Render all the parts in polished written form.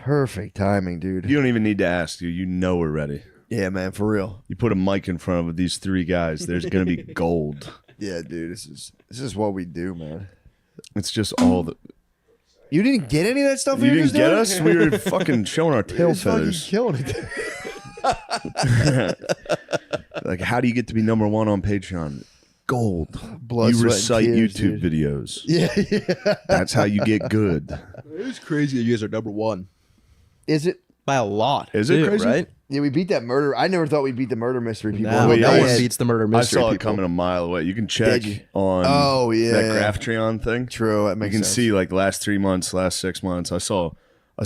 Perfect timing, dude. You don't even need to ask. You know we're ready. Yeah, man, for real. You put a mic in front of these three guys, there's going to be gold. Yeah, dude, this is what we do, man. It's just all the... You didn't get any of that stuff? You didn't get us? We were fucking showing our tail feathers. Killing it. Like, how do you get to be #1 on Patreon? Gold. Blood, you sweat, recite and tears, YouTube dude. videos. Yeah. That's how you get good. It is crazy that you guys are #1 Is it? by a lot. Is it crazy? Right? Yeah, we beat that murder. I never thought we'd beat the murder mystery people. No, Well, no yeah, one I- beats the murder mystery. I saw it people. coming a mile away. You can check Did you? on Oh, yeah, that yeah. Graphtreon thing. True, that You makes can sense. see like the last 3 months, last 6 months. I saw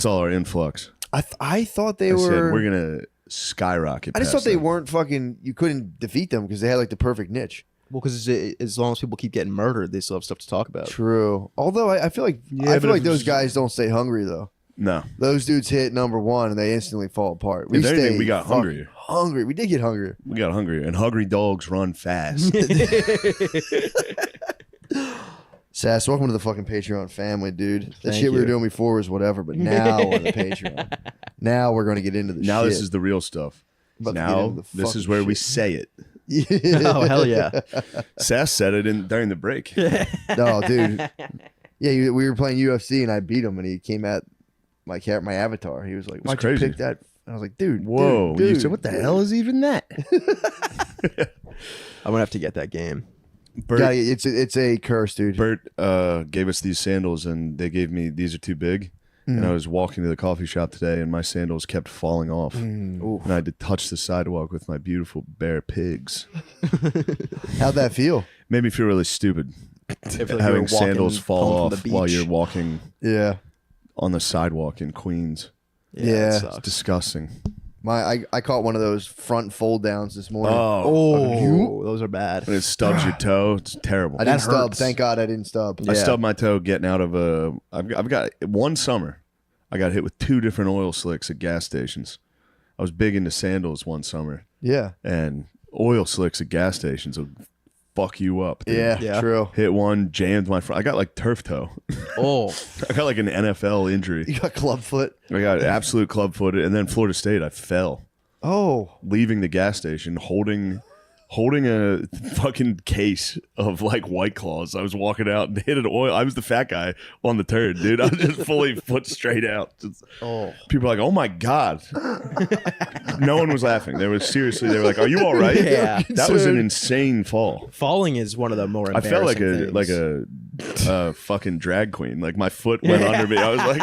our influx. I thought they I were. said we're gonna skyrocket. I just past thought they them. weren't fucking. You couldn't defeat them because they had like the perfect niche. Well, because as long as people keep getting murdered, they still have stuff to talk about. True. Although I feel like Yeah, I but feel like if those it's- guys don't stay hungry though. No. Those dudes hit #1 and they instantly fall apart. If anything, stay we got fucking hungrier. Hungry. We did get hungrier. We got hungry, and hungry dogs run fast. Sass, welcome to the fucking Patreon family, dude. That Thank shit we were you. doing before was whatever, but now on the Patreon. Now we're going to get into the Now shit. this is the real stuff. About to get Now into the this is fucking where we shit. say it. Yeah. Oh, hell yeah. Sass said it during the break. No, dude. Yeah, we were playing UFC and I beat him and he came at my avatar. He was like, "Why'd you crazy. pick that?" And I was like, "Dude, Whoa. dude, You said, what the hell is even that? I'm gonna have to get that game. Bert, Gotta- it's a curse, dude." Bert gave us these sandals, and they gave me, these are too big. And I was walking to the coffee shop today, and my sandals kept falling off. And I had to touch the sidewalk with my beautiful bare pigs. How'd that feel? Made me feel really stupid. I feel like Having you're walking sandals fall home from off the while beach. you're walking Yeah. on the sidewalk in Queens. Yeah. that It's sucks. disgusting. I caught one of those front fold downs this morning. Oh, those are bad. When it stubs your toe, it's terrible. I didn't that stub. hurts. Thank God I didn't stub. I Yeah. stubbed my toe getting out of a. I've got one summer. I got hit with 2 different oil slicks at gas stations. I was big into sandals one summer, Yeah. and oil slicks at gas stations will fuck you up. dude. Yeah. Yeah. True. Hit one, jammed my front. I got like turf toe. Oh, I got like an NFL injury. You got club foot. I got absolute club footed, and then Florida State, I fell Oh. leaving the gas station holding a fucking case of like White Claws. I was walking out and hit an oil. I was the fat guy on the turd, dude. I was just fully foot straight out. Oh. People were like, "Oh my god!" No one was laughing. They were like, "Are you all right?" Yeah. That was an insane fall. falling is one of the more I felt like embarrassing things. a fucking drag queen. Like my foot went under me. I was like,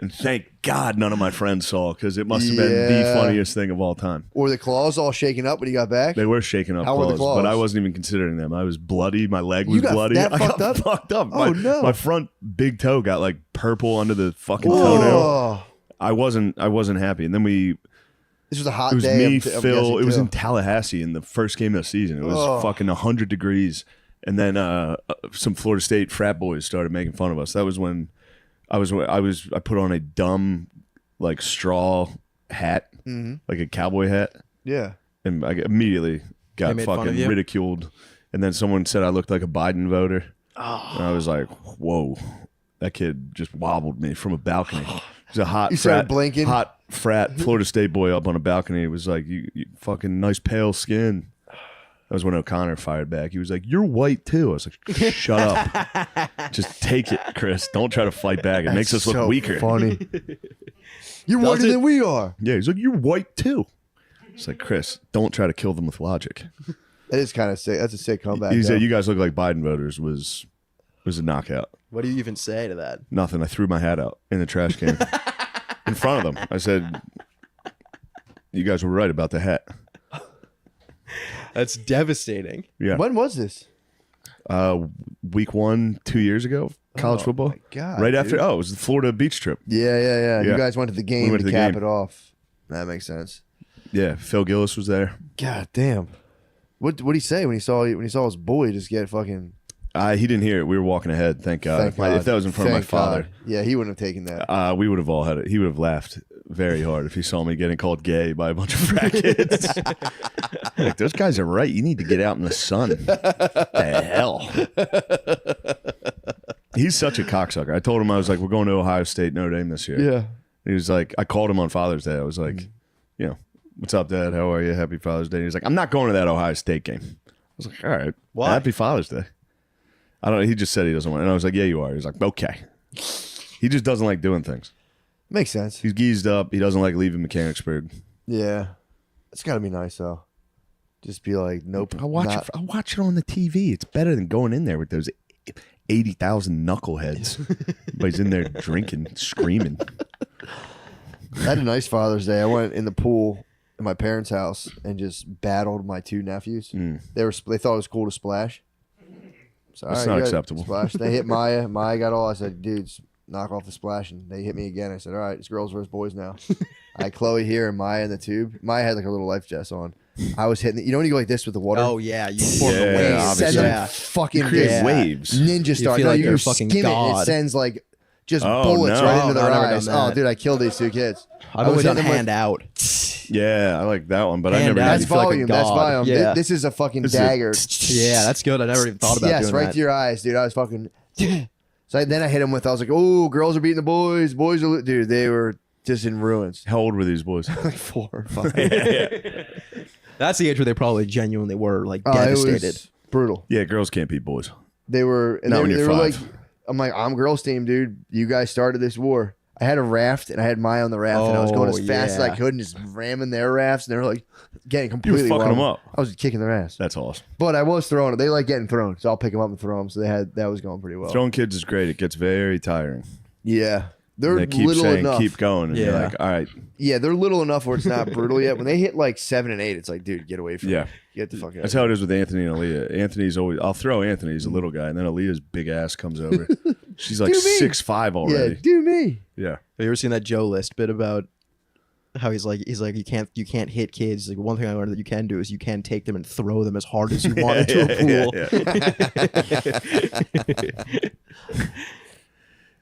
and thank God none of my friends saw, because it must have been the Yeah. funniest thing of all time. Were the claws all shaken up when you got back? They were shaking up How were the claws, but claws? I wasn't even considering them. I was bloody. My leg You was got bloody. that I fucked got up? fucked up. Oh, my, no. my front big toe got like purple under the fucking toenail. Oh. I wasn't happy. And then This was a hot it was day. me, I'm Phil. guessing, It was too. in Tallahassee in the first game of the season. It was Oh. fucking 100 degrees. And then some Florida State frat boys started making fun of us. That was when I put on a dumb like straw hat, like a cowboy hat, Yeah. and I immediately got made fun of fucking you? ridiculed. And then someone said I looked like a Biden voter. And I was like, whoa, that kid just wobbled me from a balcony. He's a hot You started blinking? hot frat Florida State boy up on a balcony. He was like, you fucking nice pale skin. That was when O'Connor fired back. He was like, "You're white too." I was like, "Shut up, just take it, Chris. Don't try to fight back. It makes us look so weaker." Funny. You're Does whiter it? than we are. Yeah, he's like, "You're white too." It's like, Chris, don't try to kill them with logic. That is kind of sick. That's a sick comeback. He though. said, "You guys look like Biden voters." Was a knockout. What do you even say to that? Nothing. I threw my hat out in the trash can in front of them. I said, "You guys were right about the hat." That's devastating. Yeah. When was this? Week 1, 2 years ago, college Oh, football. my God, right dude. after. Oh, it was the Florida beach trip. Yeah. You Yeah. guys went to the game went to to the cap game. it off. That makes sense. Yeah, Phil Gillis was there. God damn. What did he say when he saw his boy just get fucking? He didn't hear it. We were walking ahead. Thank God. Thank God. If that was in front of my Thank father, God. Yeah, he wouldn't have taken that. we would have all had it. He would have laughed very hard if he saw me getting called gay by a bunch of frat kids. Like, those guys are right. You need to get out in the sun. The hell. He's such a cocksucker. I told him, I was like, we're going to Ohio State, Notre Dame this year. Yeah. He was like, I called him on Father's Day. I was like, you know, what's up, Dad? How are you? Happy Father's Day. He's like, I'm not going to that Ohio State game. I was like, all right. Why? Happy Father's Day. I don't know. He just said he doesn't want it. And I was like, yeah, you are. He's like, okay. He just doesn't like doing things. Makes sense. He's geezed up. He doesn't like leaving Mechanicsburg. Yeah. It's got to be nice, though. Just be like, nope. I'll watch it on the TV. It's better than going in there with those 80,000 knuckleheads. Everybody's in there drinking, screaming. I had a nice Father's Day. I went in the pool at my parents' house and just battled my 2 nephews. They thought it was cool to splash. So, That's all right, not acceptable. Splash. They hit Maya. Maya got all. I said, dudes, knock off the splashing. They hit me again. I said, all right, it's girls versus boys now. I had Chloe here and Maya in the tube. Maya had like a little life vest on. I was hitting. You know when you go like this with the water? Oh yeah, you form the Yeah, waves. obviously. Send them Yeah. fucking Create yeah. waves. Ninja star. feel No, like you you're a fucking skim it. And god. it sends like just Oh, bullets no. right into Oh, their I've never eyes. done Oh, that. dude, I killed these 2 kids. I've always done hitting them hand out. Yeah, I like that one, but I Hand never out. did. That's feel like a volume. That's god. volume. Yeah. This is a fucking This is a- dagger. Yeah, that's good. I never even thought about Yes, doing right that. to your eyes, dude. I was fucking. So then I hit him with. I was like, "Oh, girls are beating the boys. Boys are dude. They were just in ruins." How old were these boys? Like 4 or 5. That's the age where they probably genuinely were like It devastated. was brutal. Yeah, girls can't beat boys. They were. And Not they, when you're they were like, 5. I'm like, I'm girls team, dude. You guys started this war. I had a raft and I had Maya on the raft and I was going as fast as I could and just ramming their rafts and they were like getting completely fucking wild. them up. I was kicking their ass. That's awesome. But I was throwing it. They like getting thrown, so I'll pick them up and throw them. So that was going pretty well. Throwing kids is great. It gets very tiring. Yeah, they're They keep little saying, enough. keep going. And you're Yeah. like, all right. Yeah, they're little enough where it's not brutal yet. When they hit like 7 and 8, it's like, dude, get away from Yeah. me. Get the fuck out. That's how it is with Anthony and Aaliyah. Anthony's always, I'll throw Anthony, he's a little guy, and then Aaliyah's big ass comes over. She's like Do me. 6'5" Yeah, already. do me. Yeah. Have you ever seen that Joe List bit about how he's like you can't hit kids? He's like, one thing I learned that you can do is you can take them and throw them as hard as you want into a pool.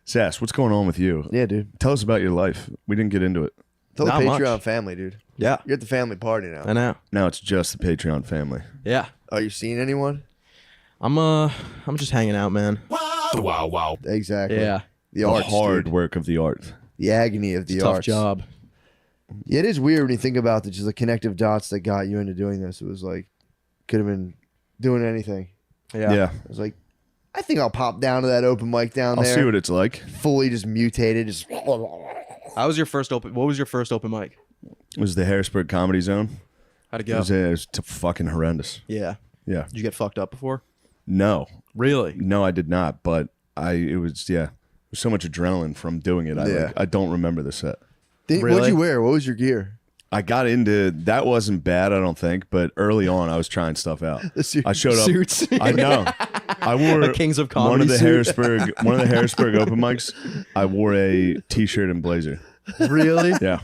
Sass, what's going on with you? Yeah, dude. Tell us about your life. We didn't get into it. Tell the Not much. Patreon family, dude. Yeah, You're at the family party now. I know. Now it's just the Patreon family. Yeah, Are you seeing anyone? I'm just hanging out, man. Wow. Exactly. Yeah, The The arts, hard dude. work of the art. The agony of the tough arts. job. Yeah, it is weird when you think about just the connective dots that got you into doing this. It was like, could have been doing anything. Yeah. It was like, I think I'll pop down to that open mic down I'll there. see what it's like. Fully just mutated. Just How was your first open? What was your first open mic? It was the Harrisburg Comedy Zone. How'd it It go? was fucking horrendous. Yeah. Yeah. Did you get fucked up before? No. Really? No, I did not. But it was so much adrenaline from doing it. I don't remember the set. What'd Really? you wear? What was your gear? I got into that. Wasn't bad, I don't think. But early on, I was trying stuff out. The suit. I showed up. Suits. I know. I wore The Kings of one Comedy of the suit. Harrisburg open mics. I wore a t-shirt and blazer. Really? Yeah.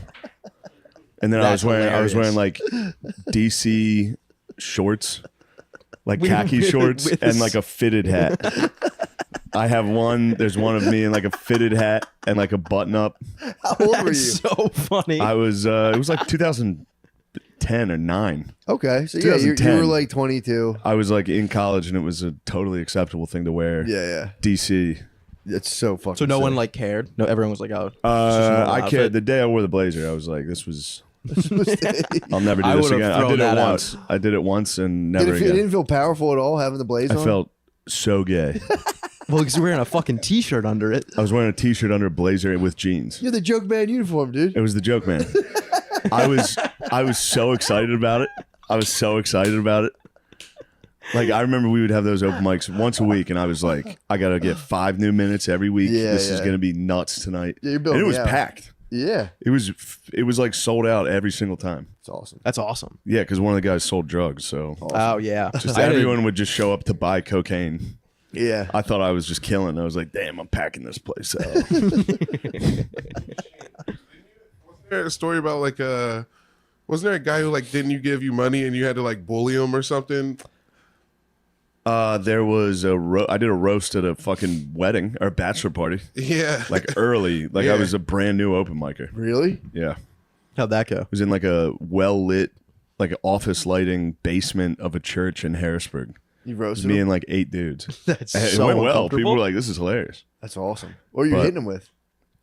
And then That's I was wearing hilarious. like DC shorts, like khaki shorts, with and like a fitted hat. I have one. There's one of me in like a fitted hat and like a button up. How old were you? That's so funny. I was. It was like 2010 or 9. Okay, so yeah, you 2010. were like 22. I was like in college, and it was a totally acceptable thing to wear. Yeah. DC. It's so fucking. so no sick. one like cared. No, everyone was like, oh. I cared. The day I wore the blazer, I was like, this was. I'll never do I this would've again. I thrown did it that out. once. I did it once and Did never it again. didn't feel powerful at all having the blaze I on? felt so gay. Well, because you're wearing a fucking t-shirt under it. I was wearing a t-shirt under a blazer with jeans. You're the joke man uniform, dude. It was the joke man. I was so excited about it. Like, I remember we would have those open mics once a week, and I was like, I gotta get 5 new minutes every week. Yeah, This is yeah. gonna be nuts tonight. Yeah, you're and building it was me out. packed. Yeah, It was like sold out every single time. it's awesome. That's awesome. Yeah, because one of the guys sold drugs, so Oh yeah. just I didn't- everyone would just show up to buy cocaine. Yeah, I thought I was just killing. I was like, damn, I'm packing this place out. There a story about like wasn't there a guy who like didn't you give you money and you had to like bully him or something? There was I did a roast at a fucking wedding or bachelor party, Yeah. like early. Like I Yeah. was a brand new open micer. really? Yeah. How'd that go? It was in like a well lit, like office lighting basement of a church in Harrisburg. You It was roasted me him? and like 8 dudes. That's It so went well. uncomfortable. People were like, "This is hilarious." That's awesome. What are you But- hitting him with?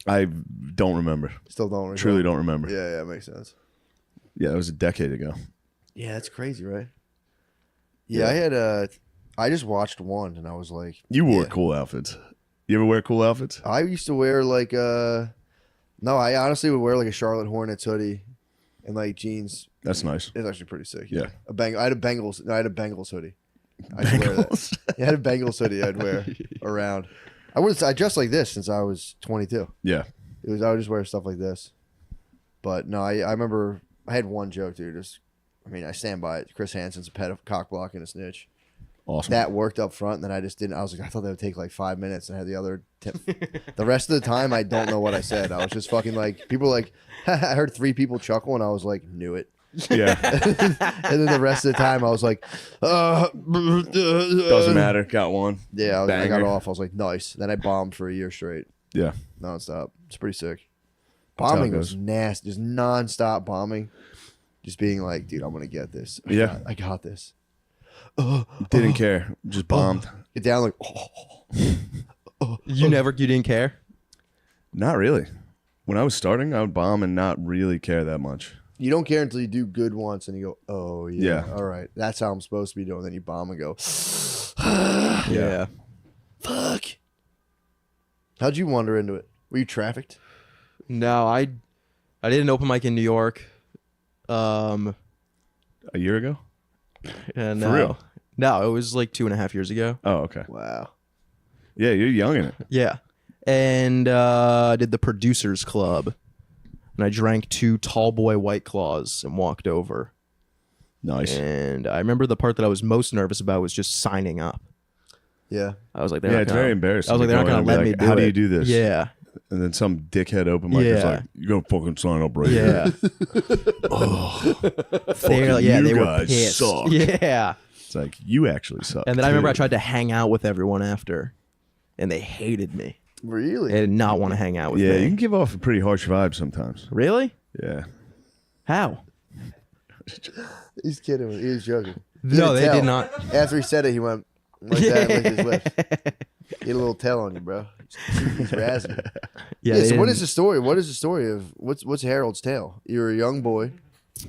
I don't remember. Still don't recall. Truly don't remember. Yeah, makes sense. Yeah, that was a decade ago. Yeah, that's crazy, right? Yeah, I just watched one and I was like, You wore yeah. cool outfits. You ever wear cool outfits? I used to wear like no, I honestly would wear like a Charlotte Hornets hoodie and like jeans. That's nice. It's actually pretty sick. Yeah. I had a Bengals hoodie. I used to wear that. Yeah, I had a Bengals hoodie I'd wear around. I dressed like this since I was 22. Yeah. I would just wear stuff like this. But no, I remember I had one joke, dude. I stand by it. Chris Hansen's a cock block and a snitch. Awesome. That worked up front, and then I just didn't. I was like, I thought that would take like 5 minutes, and I had the other. The rest of the time, I don't know what I said. I was just fucking like, people were like, I heard 3 people chuckle, and I was like, knew it. Yeah. And then the rest of the time, I was like, Doesn't matter. Got one. Yeah, I got Banger. off. I was like, nice. Then I bombed for a year straight, Yeah. nonstop. It's pretty sick. That's how it Bombing was goes. nasty, just nonstop bombing. Just being like, dude, I'm gonna get this. Yeah. I got this. Didn't care. Just bombed. Get down like, You didn't care? Not really. When I was starting, I would bomb and not really care that much. you don't care until you do good once, and you go, oh yeah, Yeah. all right, that's how I'm supposed to be doing. Then you bomb and go, Yeah. fuck. How'd you wander into it? Were you trafficked? No, I did an open mic in New York. A year ago? And For real? No, it was like 2.5 years ago. Oh, okay. Wow. Yeah, you're young in it. Yeah. And I did the Producers Club. And I drank 2 tall boy White Claws and walked over. Nice. And I remember the part that I was most nervous about was just signing up. Yeah. I was like, Yeah, it's very embarrassing. I was like, to they're not go in going to and be let me like, do it. How do you do this? Yeah. And then some dickhead open mic is Yeah. like, you're going to fucking sign up right Yeah. here. They you were guys pissed. suck. Yeah. It's like, you actually suck. And then I remember I too. tried to hang out with everyone after. And they hated me. Really? They did not want to hang out with Yeah, me. you can give off a pretty harsh vibe sometimes. Really? Yeah. How? He's kidding. He was joking. No, could they tell. did not. After he said it, he went like that with his lips. He had a little tail on you, bro. He's razzing. Yeah. Yeah. they So what didn't- is the story? What is the story of what's Harold's tale? You were a young boy.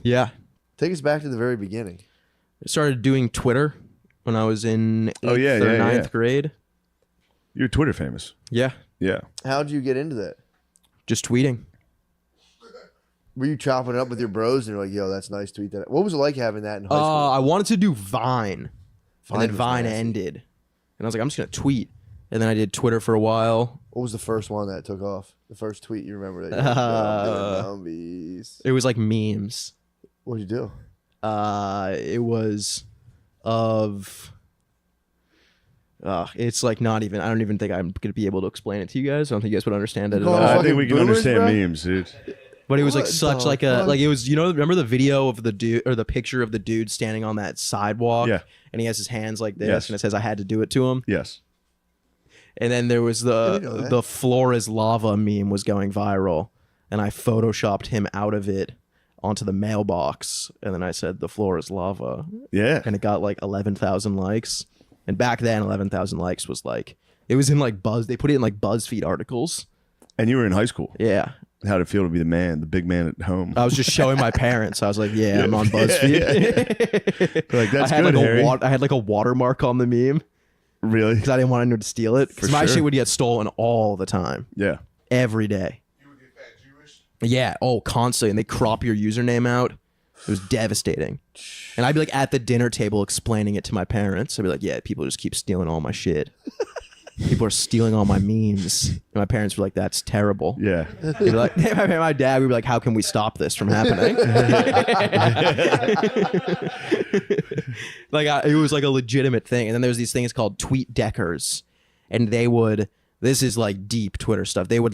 Yeah. Take us back to the very beginning. I started doing Twitter when I was in 8th Oh, yeah, or yeah, 9th yeah. grade. You're Twitter famous. Yeah. Yeah. How'd you get into that? Just tweeting. Were you chopping it up with your bros and you're like, yo, that's nice, tweet that? What was it like having that in high school? I wanted to do Vine. Vine And then was Vine nasty. ended. And I was like, I'm just going to tweet. And then I did Twitter for a while. What was the first one that took off? The first tweet you remember that you were zombies. It was like memes. What'd you do? It was of... it's like not even... I don't even think I'm going to be able to explain it to you guys. I don't think you guys would understand it at call all. it I fucking think we can boomers, understand bro? memes, dude. But it was like What such the like a fuck? like it was, remember the video of the dude or the picture of the dude standing on that sidewalk? Yeah. And he has his hands like this Yes. and it says I had to do it to him. Yes. And then there was I didn't know that. the floor is lava meme was going viral. And I photoshopped him out of it onto the mailbox. And then I said the floor is lava. Yeah. And it got like 11,000 likes. And back then 11,000 likes was like, it was in like they put it in like BuzzFeed articles. And you were in high school. Yeah. How'd it feel to be the big man at home? I was just showing my parents. I was like, yeah, I'm on BuzzFeed. Like, that's I had good, like Harry. I had like a watermark on the meme Really? because I didn't want anyone to steal it. Because my sure. shit would get stolen all the time, Yeah. every day. You would get fat Jewish. Yeah, constantly. And they crop your username out. It was devastating. And I'd be like at the dinner table explaining it to my parents. I'd be like, yeah, people just keep stealing all my shit. People are stealing all my memes. And my parents were like, that's terrible. Yeah. They'd be like, my dad would be like, how can we stop this from happening? It was like a legitimate thing. And then there's these things called tweet deckers. And this is like deep Twitter stuff. They were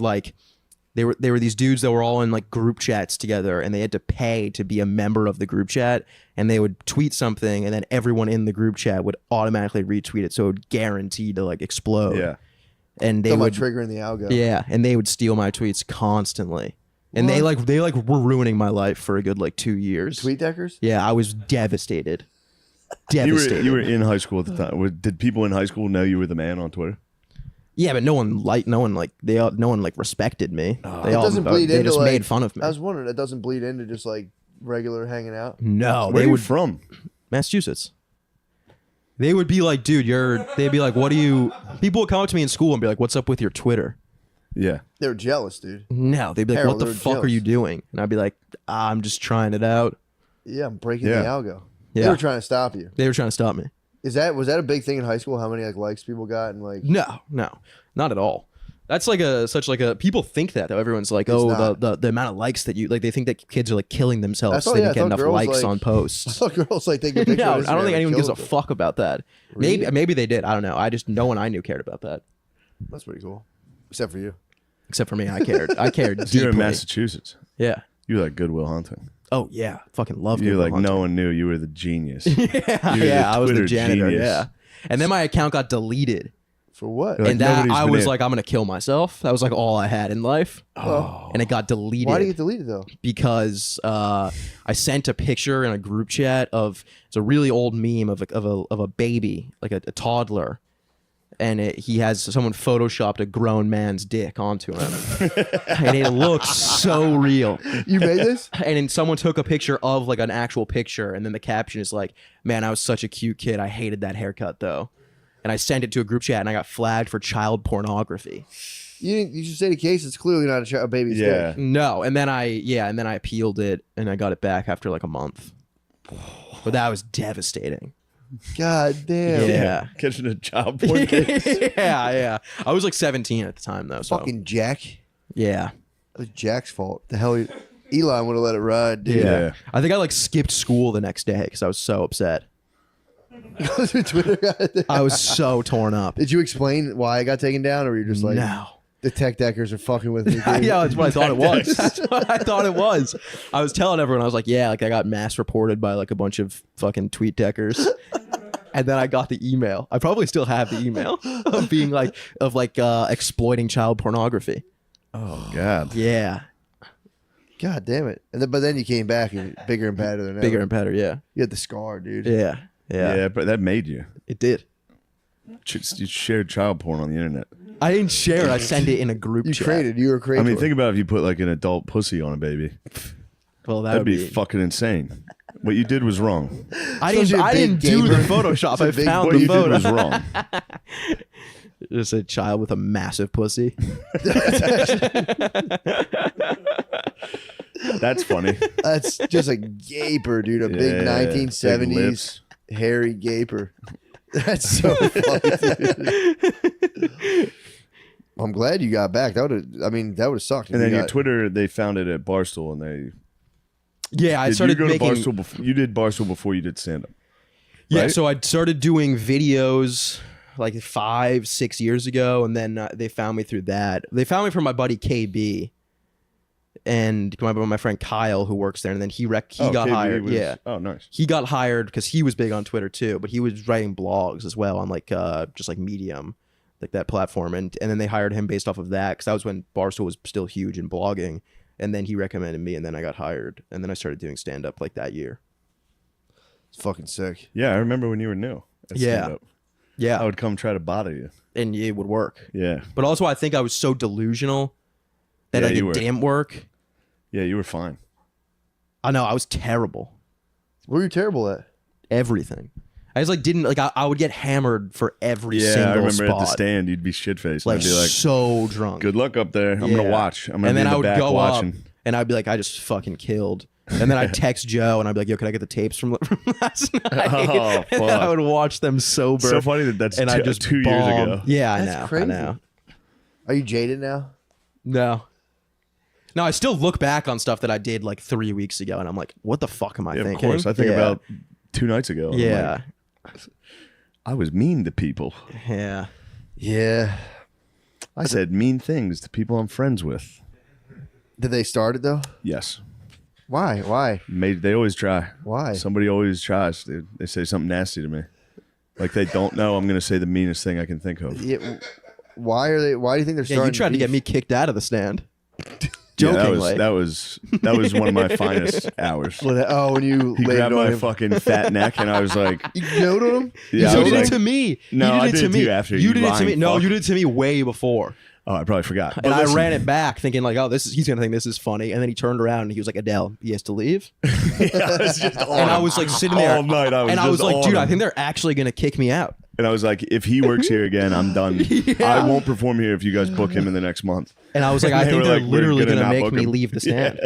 these dudes that were all in like group chats together and they had to pay to be a member of the group chat, and they would tweet something and then everyone in the group chat would automatically retweet it, so it would guarantee to like explode. Yeah. And they Talking would about triggering the algo. yeah, and they would steal my tweets constantly. And they were ruining my life for a good like 2 years. Tweet deckers? Yeah, I was devastated. devastating. You were in high school at the time. Did people in high school know you were the man on Twitter? Yeah, but no one respected me. They It doesn't bleed they into just like, made fun of me. I was wondering, it doesn't bleed into just like regular hanging out. No, Where they are you would from? Massachusetts. They would be like, dude, they'd be like, what do you? People would come up to me in school and be like, what's up with your Twitter? Yeah. They were jealous, dude. No, they'd be like, Harold, what they the were fuck are jealous. you doing? And I'd be like, I'm just trying it out. Yeah, I'm breaking Yeah. the algo. Yeah. They were trying to stop you. They were trying to stop me. Was that a big thing in high school? How many like likes people got and like? No, not at all. That's like such a people think that though. Everyone's like, oh, not. the amount of likes that you like. They think that kids are like killing themselves. That's So all- they yeah, don't I get thought enough girls, likes like- on I posts. saw girls like take a picture. No, of I don't think anyone gives a fuck. fuck about that. Really? Maybe they did. I don't know. I just no one I knew cared about that. That's pretty cool, except for you. Except for me, I cared. I cared So you're in deeply. Massachusetts. Yeah. You were like Goodwill Hunting. Oh yeah. Fucking love. You're Goodwill like Hunting. no one knew you were the genius. Yeah, You're yeah. the I was the Twitter janitor. genius. Yeah. And then my account got deleted. For what? Like, And that nobody's I been was in. like, I'm gonna kill myself. That was like all I had in life. Oh. And it got deleted. Why do you get deleted though? Because I sent a picture in a group chat of it's a really old meme of a baby, like a toddler, and he has someone photoshopped a grown man's dick onto him, and it looks so real. You made this? And then someone took a picture of like an actual picture, and then the caption is like, "Man, I was such a cute kid. I hated that haircut though." And I sent it to a group chat, and I got flagged for child pornorgraphy. You should say the case. It's clearly not a baby's Yeah. dick. No, and then I appealed it, and I got it back after like a month. But that was devastating. God damn. Yeah. Catching a child porn case. yeah. I was like 17 at the time though. So Fucking Jack. yeah. It was Jack's fault. The hell, Elon would have let it ride, dude. Yeah. I think I like skipped school the next day because I was so upset. Twitter guy. I was so torn up. Did you explain why it got taken down, or were you just like, No. the tech deckers are fucking with me? Dude? Yeah, that's what I thought it was. That's what I thought it was. I was telling everyone, I was like, yeah, like I got mass reported by like a bunch of fucking tweet deckers. And then I got the email. I probably still have the email of being like, exploiting child pornography. Oh God. Yeah. God damn it. But then you came back and bigger and badder than Bigger ever. and better. Yeah. You had the scar, dude. Yeah. Yeah. Yeah. But that made you. It did. You shared child porn on the internet. I didn't share it. I sent it in a group You chat. created. You were I creative. mean, think about if you put like an adult pussy on a baby. Well, that That'd would be fucking insane. What you did was wrong. I Supposed to be a I big didn't do the gamer. Photoshop. I It's a big- found What the you did photo. was wrong. Just a child with a massive pussy. That's funny. That's just a gaper, dude. A big Yeah, 1970s big lips. hairy gaper. That's so funny, dude. I'm glad you got back. That would have sucked. if And then you your got- Twitter, they found it at Barstool, and they Yeah, I did you started go making. to Barstool before you did Barstool before you did stand up. Yeah, right? so I started doing videos like 5-6 years ago, and then they found me through that. They found me from my buddy KB and my friend Kyle who works there, and then he got KB hired. was- Yeah, Oh, nice. he got hired because he was big on Twitter too, but he was writing blogs as well on like just like Medium, like that platform, and then they hired him based off of that because that was when Barstool was still huge in blogging, and then he recommended me, and then I got hired, and then I started doing stand up like that year. It's fucking sick. Yeah, I remember when you were new. At Yeah. stand-up. Yeah, I would come try to bother you. and it would work. Yeah. But also, I think I was so delusional that Yeah, like, you it were. didn't work. Yeah, you were fine. I know I was terrible. What were you terrible at? Everything. I just like didn't like. I would get hammered for every Yeah, single I remember spot. at the stand, you'd be shit faced. like I'd be like, so drunk. good luck up there. I'm going Yeah. to watch. I'm going And to be then in I the would back go watching. up, and I'd be like, I just fucking killed. And then I'd text Joe, and I'd be like, Yo, can I get the tapes from last night? Oh, And I fuck. would watch them sober. So funny that that's and I just 2 years bombed. ago. Yeah, I That's know. crazy. I know. Are you jaded now? No. No, I still look back on stuff that I did like 3 weeks ago, and I'm like, what the fuck am I Yeah, of thinking? course. I think Yeah. about 2 nights ago. I'm Yeah. like, I was mean to people. Yeah. Yeah. I said mean things to people I'm friends with. Did they start it though? Yes. Why? Why? They always try. Why? Somebody always tries. They say something nasty to me. Like they don't know I'm going to say the meanest thing I can think of. Yeah, why are they? Why do you think they're Yeah, starting? you tried to get beef? me kicked out of the stand. Jokingly. that was one of my finest hours. When you He laid grabbed it on my him. fucking fat neck, and I was like, You killed him? yeah, I You was did like, it to me. No, you did I it did to it to me. you after, You you did it to me. lying No, fuck. you did it to me way before. oh, I probably forgot. And I ran it back thinking like, oh, he's gonna think this is funny. And then he turned around and he was like, Adele, he has to leave. I was just on And I him. was like sitting there all night. I was and I was just like, on dude, I him. think they're actually gonna kick me out. And I was like, if he works here again, I'm done. Yeah. I won't perform here if you guys book him in the next month. And I was like, And I they think were they're like, we're literally gonna gonna not make book me him. leave the stand.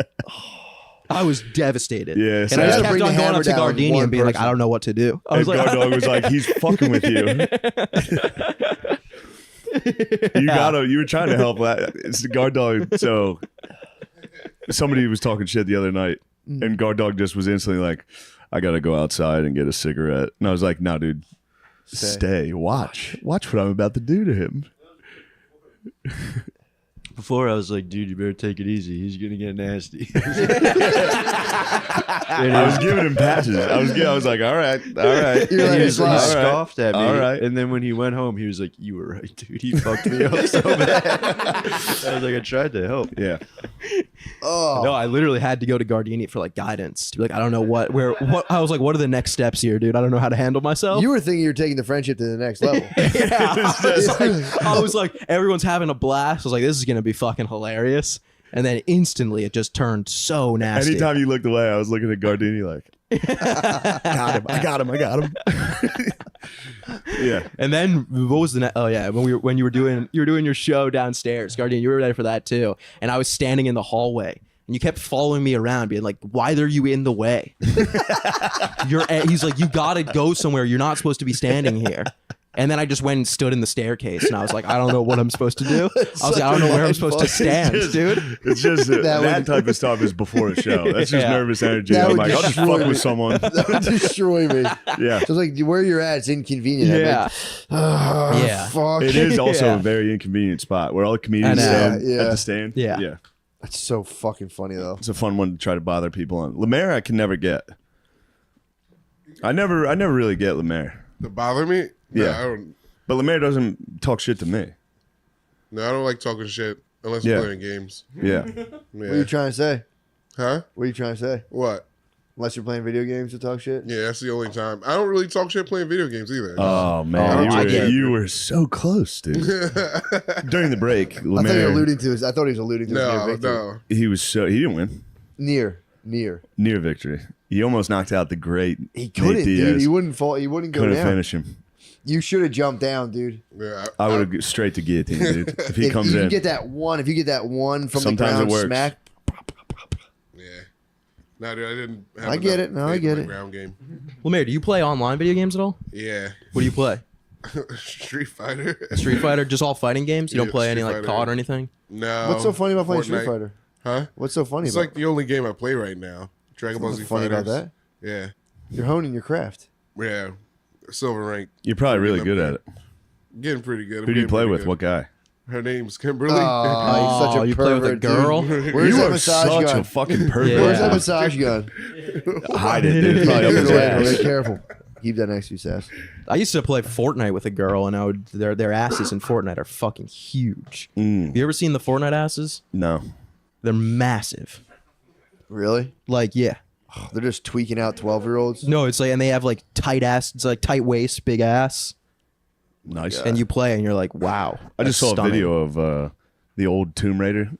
I was devastated. Yeah, and so I just I kept bring on the going hammer up to down with Gardini one and being like, person. I don't know what to do. I And was like, Guard Dog was like, he's fucking with you. You were trying to help that. It's the Guard Dog. So somebody was talking shit the other night, and Guard Dog just was instantly like, I gotta go outside and get a cigarette. And I was like, no, dude, stay. Watch what I'm about to do to him. Before I was like, dude, you better take it easy. He's gonna get nasty. I was giving him patches. I was like, all right. You're He like, was like, "Slide." scoffed at me. All right. And then when he went home, he was like, you were right, dude. He fucked me up so bad. I was like, I tried to help. Yeah. Oh, no, I literally had to go to Gardini for like guidance. To be like, I don't know what. I was like, what are the next steps here, dude? I don't know how to handle myself. you were thinking you were taking the friendship to the next level. Yeah, I was like, everyone's having a blast. I was like, this is gonna be fucking hilarious. And then instantly, it just turned so nasty. Anytime you looked away, I was looking at Gardini like, I got him. Yeah. And then what was the next? Oh yeah, when you were doing your show downstairs, Gardini, you were ready for that too. And I was standing in the hallway. And you kept following me around, being like, "Why are you in the way?" He's like, "You gotta go somewhere. You're not supposed to be standing here." And then I just went and stood in the staircase, and I was like, "I don't know what I'm supposed to do." I was like, "I don't know where I'm supposed to stand, dude." It's just that would- type of stuff is before a show. That's just Yeah. nervous energy. That I'm would like, I'll just destroy fuck me. with someone. That would destroy me. Yeah. So it's like where you're at, it's inconvenient. I'd be Yeah, like, "Ah, Yeah. fuck. It is also Yeah. a very inconvenient spot where all the comedians I know. stand Yeah. at the stand. Yeah. Yeah. That's so fucking funny though. It's a fun one to try to bother people on. Lemaire, I can never get. I never really get Lemaire. To bother me? No, Yeah. I don't. But Lemaire doesn't talk shit to me. No, I don't like talking shit unless Yeah. I'm playing games. Yeah. What are you Yeah. trying to say? Huh? What are you trying to say? What? Unless you're playing video games to talk shit? Yeah, that's the only time. I don't really talk shit playing video games either. Oh Oh, man, I get it. you were so close, dude. During the break, I thought he was Lemaire, alluding to his. I thought he was alluding to his near no, victory. no. he didn't win. Near. Near victory. He almost knocked out the great He Nate couldn't, dude. Diaz. He wouldn't fall. He wouldn't go Couldn't down. finish him. You should have jumped down, dude. Yeah, I would have straight to guillotine, dude. If he comes you in, get that one, if you get that one from Sometimes the ground it works. smack, yeah. No, dude, I didn't. Have I get enough it. No, I faith in get my it. Ground game. Lemaire, do you play online video games at all? Yeah. What do you play? Street Fighter. Street Fighter, just all fighting games. You don't Yeah, play any Street like Fighter. COD or anything. No. what's so funny about playing Street Fortnite. Fighter? Huh? What's so funny It's about like the only game I play right now. Dragon Ball What's Z funny about Fighters. that? Yeah. You're honing your craft. Yeah. Silver rank. you're probably really good at it. Getting pretty good. Who do you play with? What guy? Her name's Kimberly. Oh, he's such a you play with a pervert, girl? dude. Where's You that are massage such gun? a fucking pervert. Yeah. Where's that massage gun? Hide it, dude. It's probably up Get his it away, ass. be careful. Keep that next to you, Sass. I used to play Fortnite with a girl, and their asses in Fortnite are fucking huge. Mm, Have you ever seen the Fortnite asses? no. They're massive. Really? Like, yeah. They're just tweaking out 12-year-olds. No, it's like, and they have like tight ass. It's like tight waist, big ass, Nice. and you play, and you're like, wow. I just that's saw stunning. a video of the old Tomb Raider,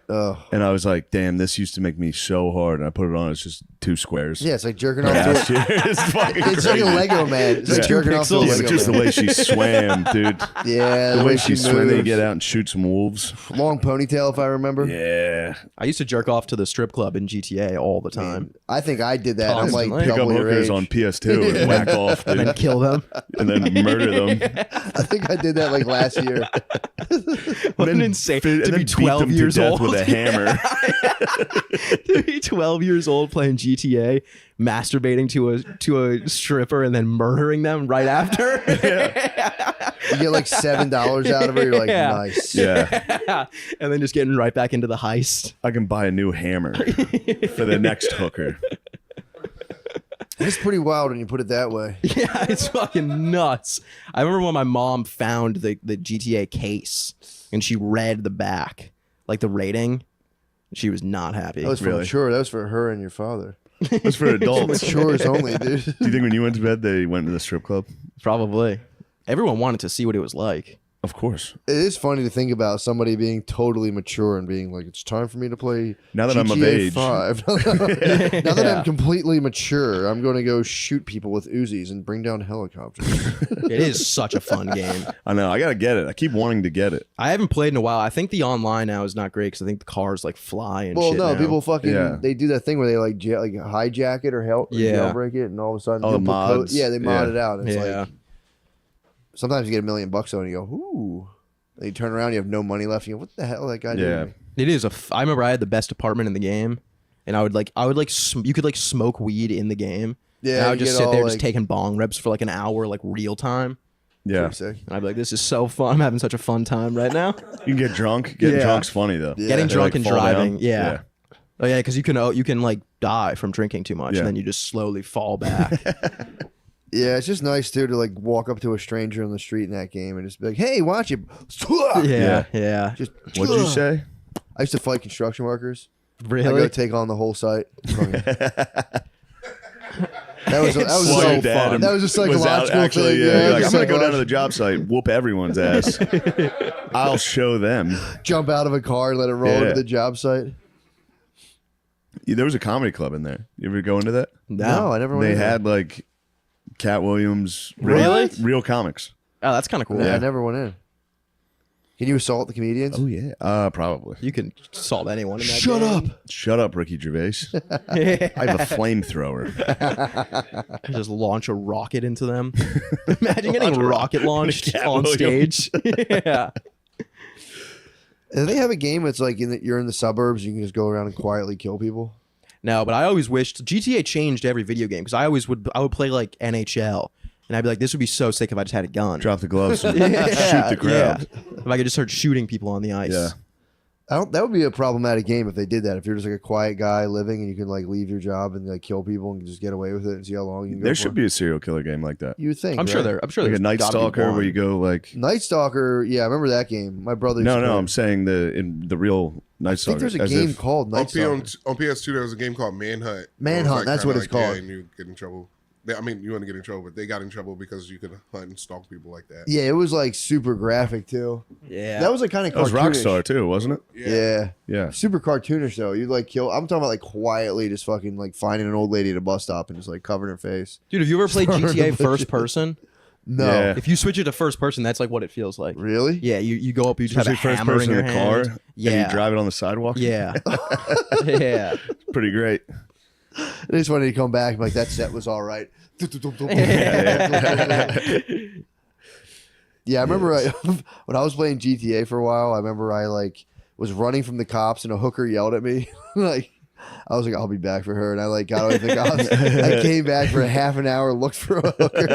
Oh. and I was like, damn, this used to make me so hard. And I put it on. It's just 2 squares. Yeah, it's like jerking off. Last to year. It's fucking It's like crazy. a Lego man. It's like Yeah. jerking off to a Pixels. Yeah, Lego but just the man. way she swam, dude. Yeah, The way she swam, they moves. get out and shoot some wolves. Long ponytail, if I remember. Yeah. I used to jerk off to the strip club in GTA all the time, I think I did that. I'm like Constantly. Pick up double your hookers age. on PS2 and whack off, and then dude. kill them. And then murder them. I think I did that like last year. What an Then insane fit- and to then be beat 12 them to years death old with a hammer. to be 12 years old playing GTA, masturbating to a stripper, and then murdering them right after. You get like $7 out of it. You're like, Yeah. nice. Yeah. And then just getting right back into the heist. I can buy a new hammer for the next hooker. It's pretty wild when you put it that way. Yeah, it's fucking nuts. I remember when my mom found the GTA case and she read the back, like the rating. She was not happy. That was for Really? mature. That was for her and your father. That's for adults. Matures only, dude. Do you think when you went to bed, they went to the strip club? Probably. Everyone wanted to see what it was like. Of course. It is funny to think about somebody being totally mature and being like, it's time for me to play Now that I'm of GTA age. 5. Now that I'm completely mature, I'm going to go shoot people with Uzis and bring down helicopters. It is such a fun game. I know. I got to get it. I keep wanting to get it. I haven't played in a while. I think the online now is not great because I think the cars like fly and Well, shit no, now. people fucking, Yeah. they do that thing where they like hijack it or jailbreak it, and all of a sudden, Oh, the people put mods. yeah, they mod Yeah. it out. And it's Yeah. like, sometimes you get $1 million on it and you go, ooh. And you turn around, you have no money left. You go, what the hell that guy Yeah. did? It is I remember I had the best apartment in the game, and I would you could like smoke weed in the game. Yeah, and I would you just get sit there all, just like- taking bong rips for like an hour, like real time. Yeah. Pretty sick. And I'd be like, "This is so fun! I'm having such a fun time right now." You can get drunk. Getting Yeah. drunk's funny, though. Yeah. Getting They, drunk like, and fall down. driving, yeah. Oh yeah, because you can like die from drinking too much, Yeah. and then you just slowly fall back. Yeah, it's just nice too to like walk up to a stranger on the street in that game and just be like, "Hey, watch it." yeah, yeah. Just What'd you say? I used to fight construction workers. I Really? go take on the whole site. That was It's so While your dad fun. That was a was out psychological actually, thing. yeah, Yeah, you're like, it I'm was going to go down to the psychological. job site, whoop everyone's ass. I'll show them. Jump out of a car and let it roll Yeah. to the job site. There was a comedy club in there. You ever go into that? No, I never went. They in there. had like Cat Williams. Really? Real comics. Oh, that's kind of cool. Yeah, I never went in. Can you assault the comedians? Oh, yeah. Probably. You can solve anyone in that Shut game. up. Shut up, Ricky Gervais. I have a flamethrower. Just launch a rocket into them. Imagine getting rocket launched Cat on Williams. stage. Yeah. Do they have a game that's like you're in the suburbs, you can just go around and quietly kill people? No, but I always wished GTA changed every video game because I would play like NHL, and I'd be like, this would be so sick if I just had a gun. Drop the gloves and Yeah, shoot the crowd. yeah. If I could just start shooting people on the ice. Yeah. That would be a problematic game if they did that. If you're just like a quiet guy living and you can like leave your job and like kill people and just get away with it and see how long you can go. There for. should be a serial killer game like that. You would think. I'm sure right? there. I'm sure Like a there's Night gotta be Stalker one. where you go like... Night Stalker. Yeah, I remember that game. My brother. used No, to no, play I'm it. saying in the real Night I Stalker. think there's a as game if- called Night Stalker. on PS2, there was a game called Manhunt. Manhunt, It was, that's what kinda it's called. Yeah, and you get in trouble. I mean, you want to get in trouble, but they got in trouble because you could hunt and stalk people like that. Yeah, it was like super graphic too. Yeah. That was like kind of That was Rockstar too, wasn't it? Yeah. Yeah. Super cartoonish though. You'd like kill. I'm talking about like quietly just fucking like finding an old lady at a bus stop and just like covering her face. Dude, have you ever played GTA first person? No. Yeah. If you switch it to first person, that's like what it feels like. Really? Yeah, you go up, you just have a Especially first hammer in person your in the hand. car. Yeah. And you drive it on the sidewalk. Yeah. Yeah. Pretty great. They just wanted to come back and be like that set was all right. Yeah, I remember when I was playing GTA for a while. I remember I like was running from the cops and a hooker yelled at me. Like I was like, I'll be back for her, and I like got away from the cops. I came back for a half an hour, looked for a hooker.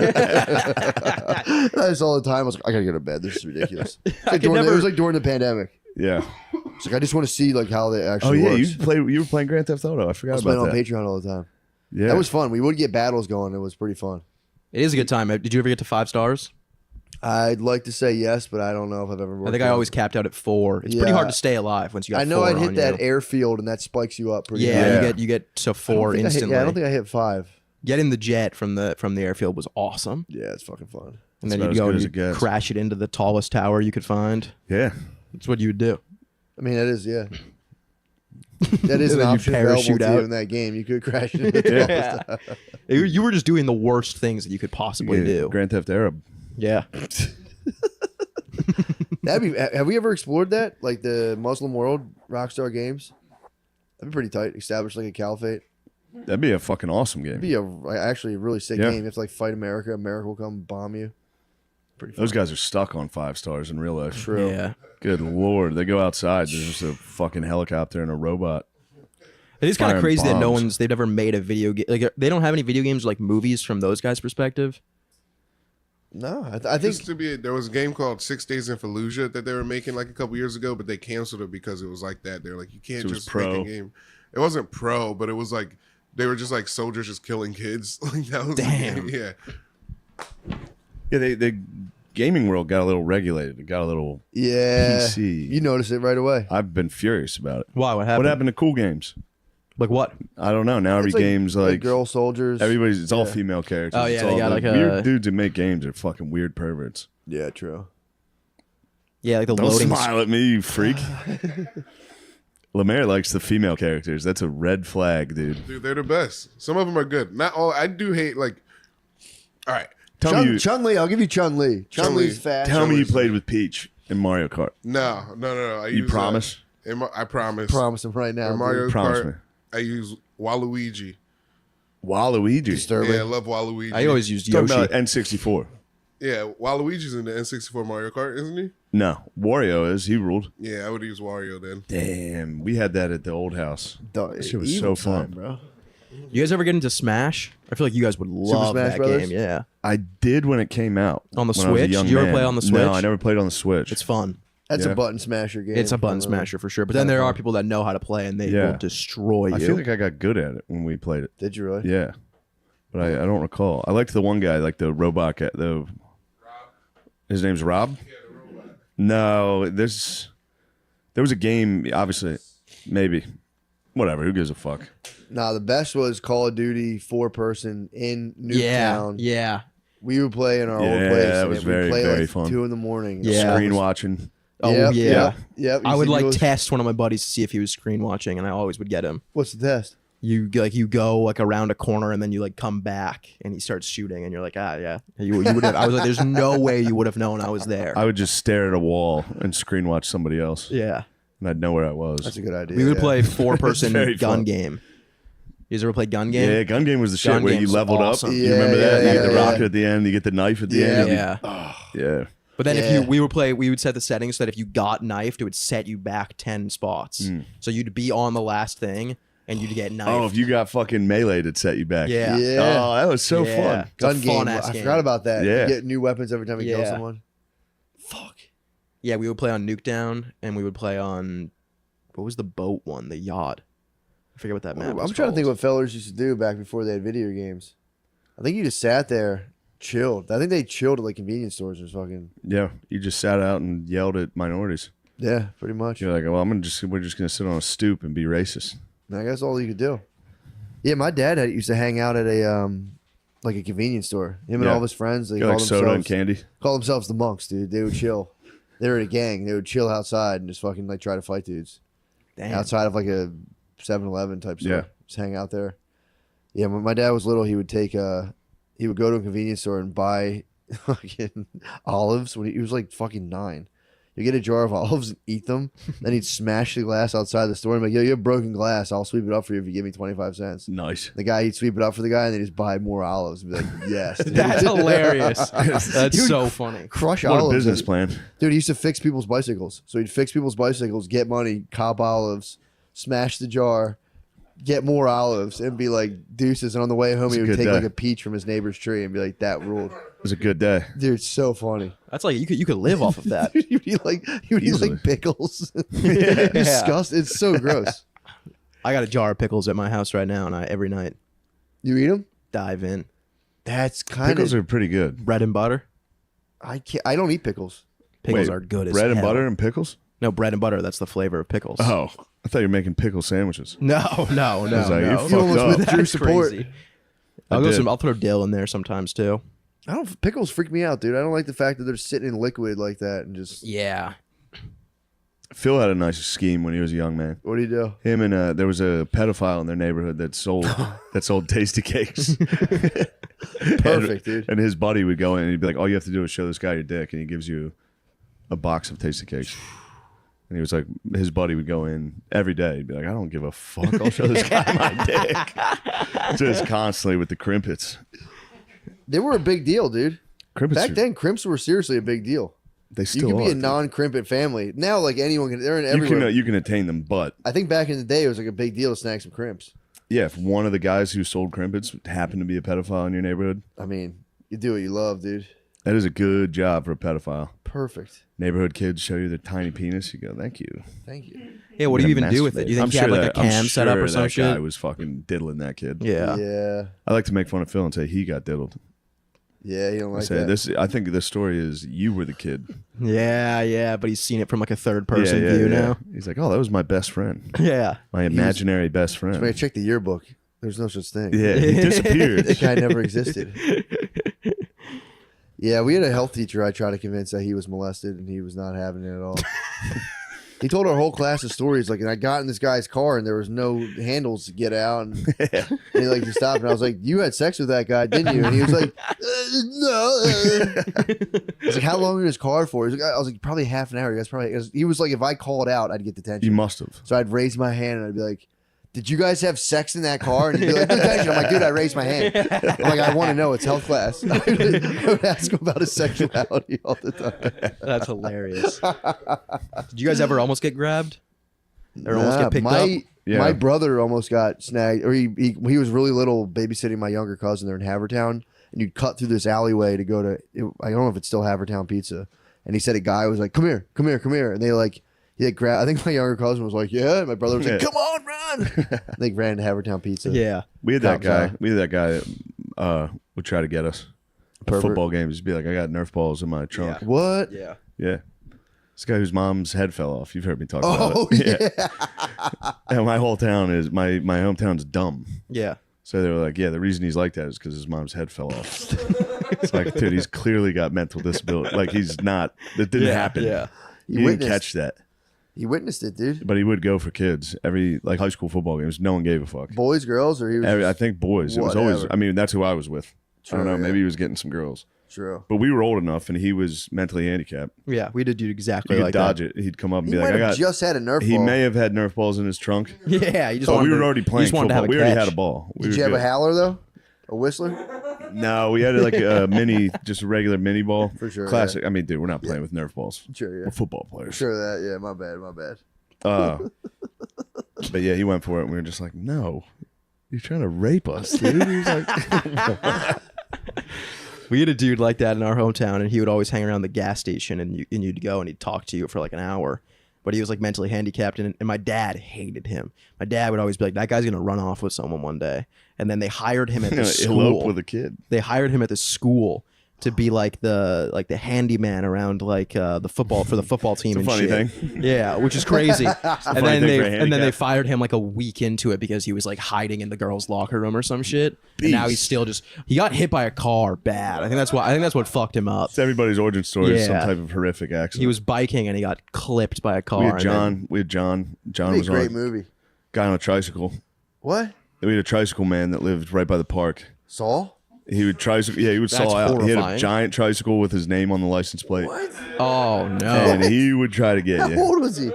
That's all the time. I was like, I gotta go to bed. This is ridiculous. It was like during the pandemic. Yeah. It's like I just want to see like how they Oh actually. yeah, works. you were playing Grand Theft Auto. I I forgot was playing about on that. Patreon all the time. Yeah. That was fun. We would get battles going. It was pretty fun. It is a good time. Did you ever get to 5 stars? I'd like to say yes, but I don't know if I've ever. I worked think I out. always capped out at 4. It's pretty Yeah. hard to stay alive once you got I know 4 I'd hit on that you. airfield and that spikes you up pretty. Yeah, good. you get to I don't 4 think I hit- instantly. yeah, I don't think I hit 5. Getting the jet from the airfield was awesome. Yeah, it's fucking fun. And It's then about you'd as go good and as you'd it gets. crash it into the tallest tower you could find. Yeah. That's what you would do. I mean, that is yeah. That is And an then you option available parachute to out. you in that game. You could crash it. Into the Yeah. You were just doing the worst things that you could possibly Yeah, do. Grand Theft Arab. Yeah. That'd be. Have we ever explored that? Like the Muslim world, Rockstar Games. That'd be pretty tight. Establish like a caliphate. That'd be a fucking awesome game. It'd be actually a really sick Yeah. game. You have to like fight America. America will come bomb you. Pretty fun. Those guys are stuck on 5 stars in real life. True. Yeah. Good lord. They go outside. There's just a fucking helicopter and a robot. It is kind of Firing crazy that bombs. they've never made a video game. Like they don't have any video games like movies from those guys' perspective. No, I think Used to be, there was a game called 6 Days in Fallujah that they were making like a couple years ago, but they canceled it because it was like that. They're like, you can't So it was just pro. make a game. It wasn't pro, but it was like they were just like soldiers just killing kids. Like that was Damn. yeah. Yeah, they gaming world got a little regulated. It got a little Yeah. PC. You notice it right away. I've been furious about it. Why? What happened? What happened to cool games? Like what? I don't know. Now every It's like- game's like girl soldiers. everybody's. It's all Yeah. female characters. Oh, yeah, It's they all got, the like, a- weird dudes that make games are fucking weird perverts. Yeah, true. Yeah, like the Don't loading. smile at me, you freak. Lemaire likes the female characters. That's a red flag, dude. Dude, they're the best. Some of them are good. Not all. I do hate like. All right. Tell me, you, Chun Li. I'll give you Chun Li. Chun Li's Chun-Li. fast. tell me you played with Peach in Mario Kart. No. You promise? I promise. Promise him right now. In Mario dude. Promise Kart, me. I use Waluigi. Waluigi. Disturbing. Yeah, I love Waluigi. I always used Talking Yoshi. about N64. Yeah, Waluigi's in the N64 Mario Kart, isn't he? No, Wario is. He ruled. Yeah, I would use Wario then. Damn, we had that at the old house. That shit was Evil so fun. time, bro. You guys ever get into Smash? I feel like you guys would love Smash that Brothers? game. Yeah, I did when it came out. On the when I was a Switch? young Did you ever man. play on the No, Switch? I never played on the Switch. it's fun. That's Yeah. a button smasher game. It's a button smasher for sure. But then there are people that know how to play and they Yeah. will destroy you. I feel like I got good at it when we played it. Did you really? Yeah, but I don't recall. I liked the one guy, like the robot guy. His name's Rob. No, there was a game. Obviously, maybe, whatever. Who gives a fuck? Nah, the best was Call of Duty 4-person in Newtown. yeah. We would play in our Yeah, old place. that and was we'd very, play very like fun. 2 a.m. Yeah. Screen watching. Oh Yep, yeah. Yep. Yep. I You would see like people- test one of my buddies to see if he was screen watching, and I always would get him. What's the test? You go like around a corner and then you like come back and he starts shooting and you're like, yeah. You would have. I was like, there's no way you would have known I was there. I would just stare at a wall and screen watch somebody else, Yeah. and I'd know where I was. That's a good idea. We would yeah. play 4-person very gun fun. game. You guys ever play gun game? Yeah, gun game was the shit Gun where you game's leveled awesome. up. You Yeah, remember that? yeah, You get the yeah, rocket yeah. at the end. You get the knife at the Yeah. end. Yeah. Yeah. But then Yeah. we would set the settings so that if you got knifed, it would set you back 10 spots. So you'd be on the last thing and you'd get knifed. Oh, if you got fucking melee'd, it'd set you back. Yeah. Yeah. Oh, that was so Yeah. fun. It's a Gun game. fun-ass I game. forgot about that. Yeah. You get new weapons every time you kill Yeah. someone. Fuck. Yeah, we would play on Nukedown and we would play on, what was the boat one? The yacht. I forget what that map I'm was trying to think called. what fellers used to do back before they had video games. I think you just sat there, chilled. I think they chilled at like convenience stores or fucking. Yeah, you just sat out and yelled at minorities. Yeah, pretty much. You're like, well, we're just gonna sit on a stoop and be racist. I guess all you could do. Yeah, my dad used to hang out at a like a convenience store. Him and Yeah. all of his friends. They Get call like soda and themselves candy. call themselves the monks, dude. They would chill. They were in a gang. They would chill outside and just fucking like try to fight dudes Damn. outside of like a 7-Eleven type store. Yeah. Just hang out there. Yeah, when my dad was little, he would take he would go to a convenience store and buy fucking olives when he was like fucking 9. You get a jar of olives and eat them. Then he'd smash the glass outside the store and be like, yo, you have broken glass. I'll sweep it up for you if you give me 25 cents. Nice. The guy, he'd sweep it up for the guy and then just buy more olives and be like, yes. Dude. That's hilarious. That's Dude, so funny. Crush What a olives. business plan. Dude, he used to fix people's bicycles. So he'd fix people's bicycles, get money, cop olives, smash the jar, get more olives, and be like deuces. And on the way home, It's he a would good take day. like a peach from his neighbor's tree and be like, that ruled. It was a good day. Dude, it's so funny. That's like you could live off of that. He would eat like Easily. pickles. Disgusting. It's so gross. I got a jar of pickles at my house right now, and every night You eat them? dive in. That's kind Pickles of. are pretty good. Bread and butter. I can't. I don't eat pickles. Pickles Wait, are good as bread and hell. butter and pickles. No, bread and butter. That's the flavor of pickles. Oh, I thought you were making pickle sandwiches. No. I was like, you no. fucked You almost up. withdrew That's support. crazy. I I'll did. I'll throw dill in there sometimes too. Pickles freak me out, dude. I don't like the fact that they're sitting in liquid like that and just. Yeah. Phil had a nice scheme when he was a young man. What do you do? Him and there was a pedophile in their neighborhood that sold tasty cakes. Perfect, dude. And his buddy would go in and he'd be like, all you have to do is show this guy your dick, and he gives you a box of tasty cakes. And he was like, his buddy would go in every day. He'd be like, I don't give a fuck. I'll show this guy my dick. Just constantly with the crimpets. They were a big deal, dude. Crimpets Back then, crimps were seriously a big deal. they You still could be are, a dude. non-crimpet family. Now, like anyone can, they're in You everywhere. can, you can attain them, but I think back in the day, it was like a big deal to snag some crimps. yeah, if one of the guys who sold crimpets happened to be a pedophile in your neighborhood, I mean, you do what you love, dude. that is a good job for a pedophile. Perfect. Neighborhood kids show you their tiny penis. You go, thank you. Thank you. Yeah. What do you even do with Masturbate. it? You think I'm you had sure like a that- I'm cam set up sure or some that guy shit? was fucking diddling that kid. Yeah. Yeah. I like to make fun of Phil and say he got diddled. Yeah, you don't like I say that. this. I think the story is you were the kid. Yeah, but he's seen it from like a third person view now. He's like, oh, that was my best friend, Yeah. my imaginary best friend. When I checked the yearbook, there's no such thing. Yeah, he disappeared. That guy never existed. Yeah, we had a health teacher I tried to convince that he was molested, and he was not having it at all. He told our whole class of stories, like, and I got in this guy's car, and there was no handles to get out, and he like to stop, and I was like, "You had sex with that guy, didn't you?" And he was like, "No." I was like, "How long in his car for?" He was like, I was like, "Probably half an hour." He was like, "If I called out, I'd get detention." You must have. So I'd raise my hand, and I'd be like, "Did you guys have sex in that car?" And he'd be like, "Detention." I'm like, "Dude, I raised my hand." I'm like, "I want to know. It's health class." I would ask him about his sexuality all the time. That's hilarious. Did you guys ever almost get grabbed? Or almost get picked up? Yeah. My brother almost got snagged, or he was really little, babysitting my younger cousin. They're in Havertown, and you'd cut through this alleyway to go to, I don't know if it's still Havertown Pizza. And he said a guy was like, "Come here, come here, come here," and they like. Yeah, I think my younger cousin was like, "Yeah." And my brother was like, "Come on, run!" They ran to Havertown Pizza. Yeah. We had that Cops guy. out. We had that guy that would try to get us. At Pervert. football games, he'd be like, "I got Nerf balls in my trunk." What? Yeah. Yeah. This guy whose mom's head fell off. You've heard me talk about Oh it. yeah. And my whole town is my hometown's dumb. Yeah. So they were like, "Yeah, the reason he's like that is because his mom's head fell off." It's like, dude, he's clearly got mental disability. Like he's not. That didn't happen. Yeah. He didn't witnessed- catch that. You witnessed it, dude. But he would go for kids every like high school football games. No one gave a fuck. Boys, girls, or he was. I think boys. It was always. Whatever. I mean, that's who I was with. I don't True, know. yeah. Maybe he was getting some girls. True. But we were old enough, and he was mentally handicapped. Yeah. We did do He exactly could like dodge that. it. He'd come up and He be like, might "I have got." just had a Nerf He ball. may have had Nerf balls in his trunk. Yeah. You just But wanted we were to, already you playing just wanted to football. have a We already catch. had a ball. We Did were you have a good. howler though? A whistler? No, we had like a mini, just a regular mini ball. For sure, Classic. I mean, dude, we're not playing with Nerf balls. Sure, yeah. We're football players. Sure that. Yeah, my bad, my bad. But yeah, he went for it, and we were just like, "No, you're trying to rape us, dude." He was like, We had a dude like that in our hometown, and he would always hang around the gas station, and you'd go and he'd talk to you for like an hour. But he was like mentally handicapped, and my dad hated him. My dad would always be like, "That guy's gonna run off with someone one day." And then they hired him at the school. elope with a kid. They hired him at the school to be like the handyman around like the football for the football team. It's a and funny shit. Yeah, which is crazy. and funny then thing for a they handicap. fired him like a week into it because he was like hiding in the girls' locker room or some shit. And now he's Beast. still he got hit by a car bad. I think that's what fucked him up. It's everybody's origin story is some Yeah. type of horrific accident. He was biking and he got clipped by a car. We had and John. We had John. John That'd was be a on great a movie. guy on a tricycle. What? We had a tricycle man that lived right by the park. Saul? He would tricycle. Yeah, he would That's saw out. He had a horrifying. giant tricycle with his name on the license plate, What? Oh no! and he would try to get How you. old was he?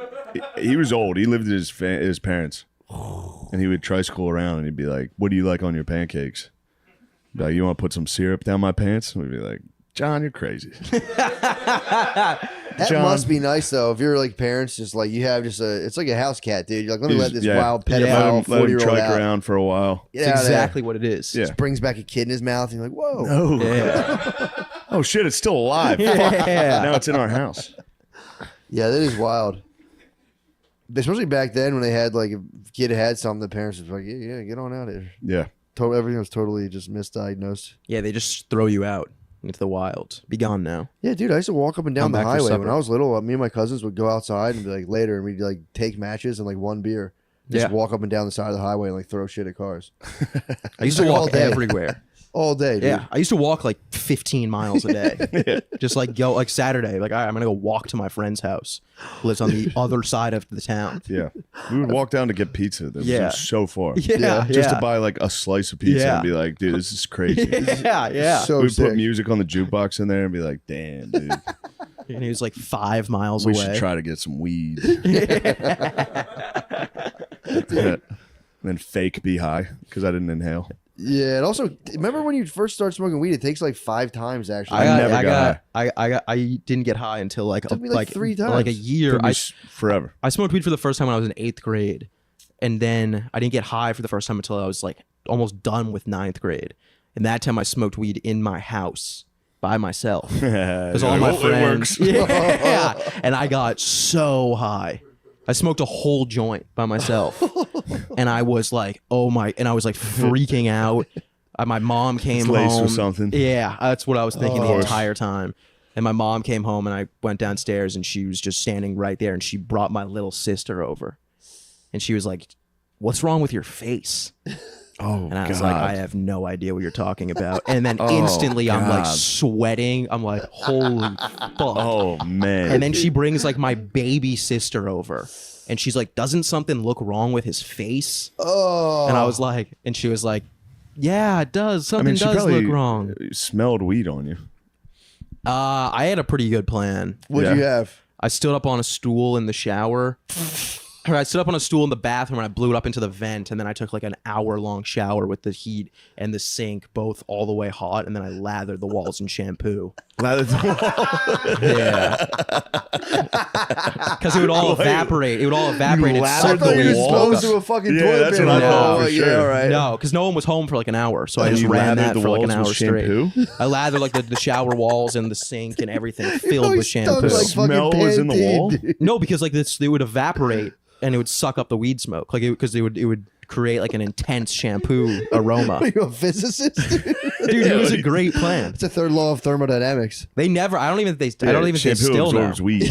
He was old. He lived with his parents, and he would tricycle around, and he'd be like, "What do you like on your pancakes?" Be like, "You want to put some syrup down my pants?" And we'd be like, "John, you're crazy." That John. must be nice though. If you're like parents, just like you have it's like a house cat, dude. You're like, let me He's- let this yeah. wild Let pedophile him 40-year-old trike out. around for a while. Get It's out of there. exactly what it is. Yeah. Just brings back a kid in his mouth, and you're like, whoa. Oh, Yeah. oh shit! It's still alive. Fuck. Yeah. Now it's in our house. Yeah, that is wild. Especially back then when they had like if a kid had something, the parents was like, yeah, get on out of here. Yeah. Everything was totally just misdiagnosed. Yeah, they just throw you out into the wild. Be gone now. Yeah, dude, I used to walk up and down Come the back for highway supper. when I was little. Me and my cousins would go outside and be like later, and we'd like take matches and like one beer. Just Yeah. walk up and down the side of the highway and like throw shit at cars I used to Like, all walk day. everywhere. all day. Dude. Yeah, I used to walk like 15 miles a day. Just like go like Saturday, like all right, I'm gonna go walk to my friend's house, who lives on the other side of the town. Yeah. We would walk down to get pizza. That was Yeah. so far. Yeah, Just yeah. to buy like a slice of pizza Yeah. and be like, dude, this is crazy. Yeah. So We'd sick. put music on the jukebox in there and be like, damn, dude, And he was like 5 miles we away. should try to get some weed. Then fake be high because I didn't inhale. Yeah, and also remember when you first start smoking weed, it takes like 5 times actually. I didn't get high until like Took me, like, 3 like a times. year. Took me forever. I smoked weed for the first time when I was in 8th grade, and then I didn't get high for the first time until I was like almost done with 9th grade. And that time I smoked weed in my house by myself because all my It friends. works. Yeah, and I got so high. I smoked a whole joint by myself, and I was like, "Oh my!" And I was like freaking out. My mom came laced home. with something. Yeah, that's what I was thinking the course. entire time. And my mom came home, and I went downstairs, and she was just standing right there, and she brought my little sister over, and she was like, "What's wrong with your face?" Oh, And I was God. like, I have no idea what you're talking about. And then Oh, instantly I'm like God. sweating. I'm like, holy fuck. Oh, man. And then she brings like my baby sister over. And she's like, doesn't something look wrong with his face? Oh. And I was like, and she was like, yeah, it does. I Something mean, she does probably look wrong. smelled weed on you. I had a pretty good plan. What'd Yeah. you have? I stood up on a stool in the shower. Or I stood up on a stool in the bathroom and I blew it up into the vent, and then I took like an hour-long shower with the heat and the sink both all the way hot, and then I lathered the walls in shampoo. Lathered the wall. Yeah, because it would all evaporate. It would all evaporate. And lathered suck the the you weed wall? smoke exposed up. to a fucking Yeah, toilet that's paper what I thought roll. for Yeah, sure. all right. No, because no one was home for like an hour, so I And just you ran lathered that the for like an walls hour with straight. shampoo? I lathered like the shower walls and the sink and everything filled Always with stunk shampoo. like fucking Smell was in the Pantene, wall? dude. No, because like this, it would evaporate and it would suck up the weed smoke, like because it would create like an intense shampoo aroma. Are you a physicist? Dude, it was a great plan. It's a third law of thermodynamics. They never. I don't even think they shampoo still know. absorbs weed.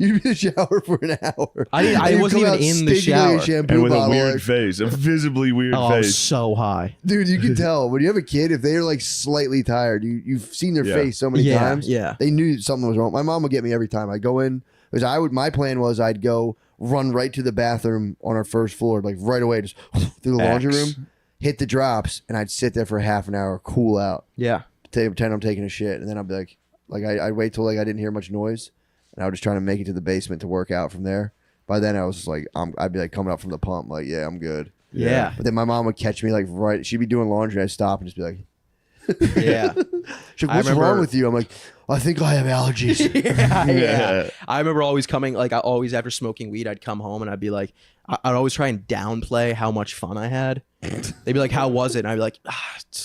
You'd be in the shower for an hour. I didn't- I And you'd wasn't come even out in the stinking like a shower. shampoo And with a bottle, weird like- face. A visibly weird Oh, I was face. so high. Dude, you can tell when you have a kid, if they're like slightly tired, you've seen their Yeah. face so many Yeah, times. yeah. They knew something was wrong. My mom would get me every time. I go in because my plan was I'd go run right to the bathroom on our first floor, like right away, just through the laundry Axe. room, hit the drops, and I'd sit there for half an hour, cool out, Yeah. pretend I'm taking a shit, and then I'd be like I'd wait till like I didn't hear much noise, and I would just try to make it to the basement to work out from there. By then I was just like I'd be like coming up from the pump, like yeah, I'm good. Yeah. But then my mom would catch me like right. She'd be doing laundry. I'd stop and just be like, Yeah. she'd, I "What's remember- wrong with you?" I'm like, "I think I have allergies." Yeah. I remember always coming, like, I always after smoking weed, I'd come home and I'd be like, I'd always try and downplay how much fun I had. They'd be like, "How was it?" And I'd be like,